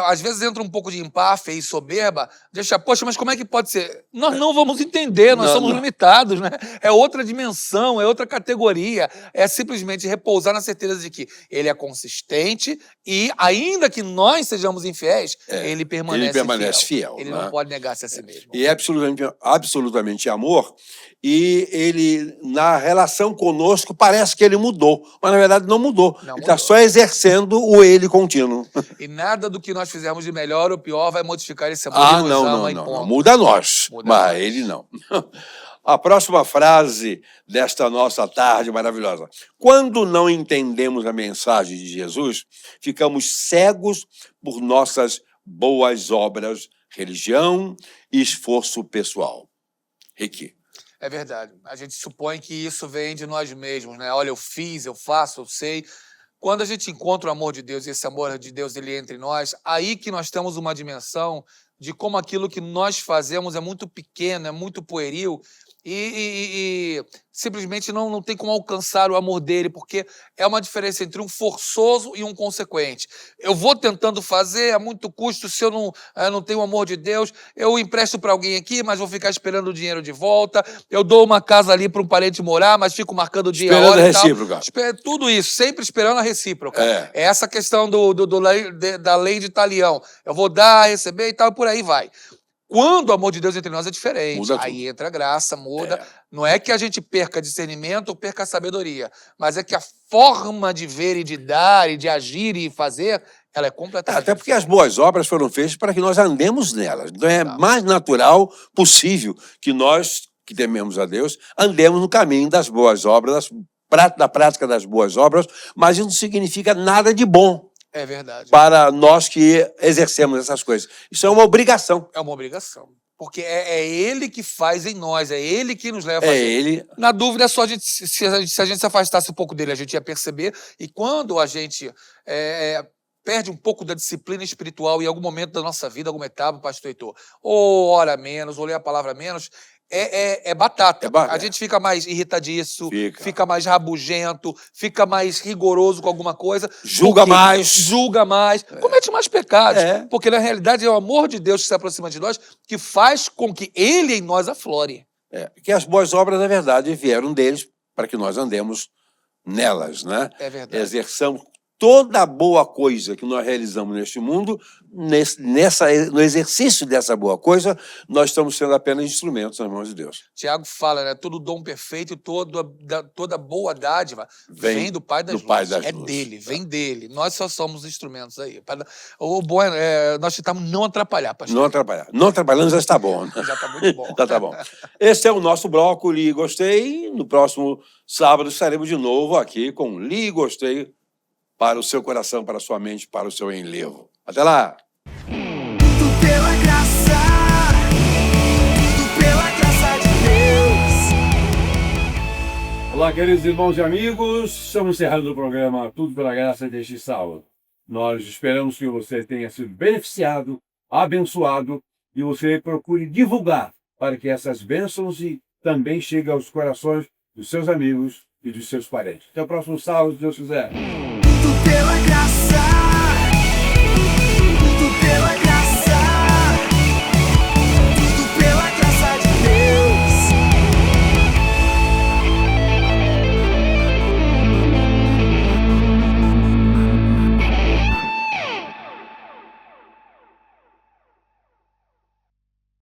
Speaker 10: Às vezes entra um pouco de empáfia e soberba. Deixa, poxa, mas como é que pode ser? Nós não vamos entender, nós somos limitados, né? É outra dimensão, é outra categoria. É simplesmente repousar na certeza de que ele é consistente e, ainda que nós sejamos infiéis, ele permanece fiel. Ele não pode negar-se a si mesmo.
Speaker 7: E é absolutamente amor. E ele, na relação conosco, parece que ele mudou, mas na verdade não mudou. Ele está só exercendo o ele contínuo.
Speaker 10: E nada do que nós fizermos de melhor ou pior vai modificar esse amor.
Speaker 7: Não. Muda nós, mas ele não. A próxima frase desta nossa tarde maravilhosa. Quando não entendemos a mensagem de Jesus, ficamos cegos por nossas boas obras, religião e esforço pessoal. Ricky.
Speaker 10: É verdade. A gente supõe que isso vem de nós mesmos, né? Olha, eu fiz, eu faço, eu sei. Quando a gente encontra o amor de Deus e esse amor de Deus ele entra em nós, aí que nós temos uma dimensão de como aquilo que nós fazemos é muito pequeno, é muito pueril e simplesmente não tem como alcançar o amor dele, porque é uma diferença entre um forçoso e um consequente. Eu vou tentando fazer a muito custo, se eu não tenho o amor de Deus, eu empresto para alguém aqui, mas vou ficar esperando o dinheiro de volta, eu dou uma casa ali para um parente morar, mas fico marcando o dia e a hora
Speaker 7: Esperando a
Speaker 10: e tal.
Speaker 7: recíproca.
Speaker 10: Tudo isso, sempre esperando a recíproca.
Speaker 7: É.
Speaker 10: É essa questão da lei de Talião. Eu vou dar, receber e tal, e por aí vai. Quando o amor de Deus entre nós é diferente.
Speaker 7: Muda tudo.
Speaker 10: Aí entra a graça, muda. Não é que a gente perca discernimento ou perca sabedoria, mas é que a forma de ver e de dar e de agir e fazer, ela é completamente
Speaker 7: Até porque as boas obras foram feitas para que nós andemos nelas. Então é mais natural possível que nós, que tememos a Deus, andemos no caminho das boas obras, da prática das boas obras, mas isso não significa nada de bom
Speaker 10: É verdade.
Speaker 7: para nós que exercemos essas coisas. Isso é uma obrigação.
Speaker 10: É uma obrigação. Porque é ele que faz em nós, é ele que nos leva a
Speaker 7: É
Speaker 10: fazer.
Speaker 7: ele.
Speaker 10: Na dúvida, é só se a gente se afastasse um pouco dele, a gente ia perceber. E quando a gente perde um pouco da disciplina espiritual em algum momento da nossa vida, alguma etapa, pastor Heitor, ou ora menos, ou lê a palavra menos, é batata.
Speaker 7: É batata.
Speaker 10: A gente fica mais irritadiço,
Speaker 7: Fica.
Speaker 10: fica mais rabugento, fica mais rigoroso com alguma coisa.
Speaker 7: Julga
Speaker 10: Por quê?
Speaker 7: mais.
Speaker 10: Julga mais, comete mais pecados.
Speaker 7: É.
Speaker 10: Porque, na realidade, é o amor de Deus que se aproxima de nós que faz com que ele em nós aflore.
Speaker 7: Que as boas obras, na verdade, vieram deles para que nós andemos nelas, né?
Speaker 10: É verdade.
Speaker 7: Exerçamos toda boa coisa que nós realizamos neste mundo, no exercício dessa boa coisa, nós estamos sendo apenas instrumentos nas mãos de Deus.
Speaker 10: Tiago fala, né? Todo dom perfeito e toda boa dádiva vem do Pai das Luzes. É
Speaker 7: Luzes.
Speaker 10: dele, vem dele. Nós só somos instrumentos aí. O bom nós tentamos não atrapalhar, pastor.
Speaker 7: Não atrapalhar. Não atrapalhando já está bom. Né?
Speaker 10: Já está muito bom.
Speaker 7: Já está bom. Esse é o nosso bloco Li e Gostei. No próximo sábado estaremos de novo aqui com Li e Gostei para o seu coração, para a sua mente, para o seu enlevo. Até lá!
Speaker 1: Tudo pela graça, tudo pela graça de Deus.
Speaker 2: Olá, queridos irmãos e amigos. Estamos encerrando o programa Tudo pela Graça deste sábado. Nós esperamos que você tenha sido beneficiado, abençoado e você procure divulgar para que essas bênçãos também cheguem aos corações dos seus amigos e dos seus parentes. Até o próximo sábado, se Deus quiser.
Speaker 1: Tudo pela graça.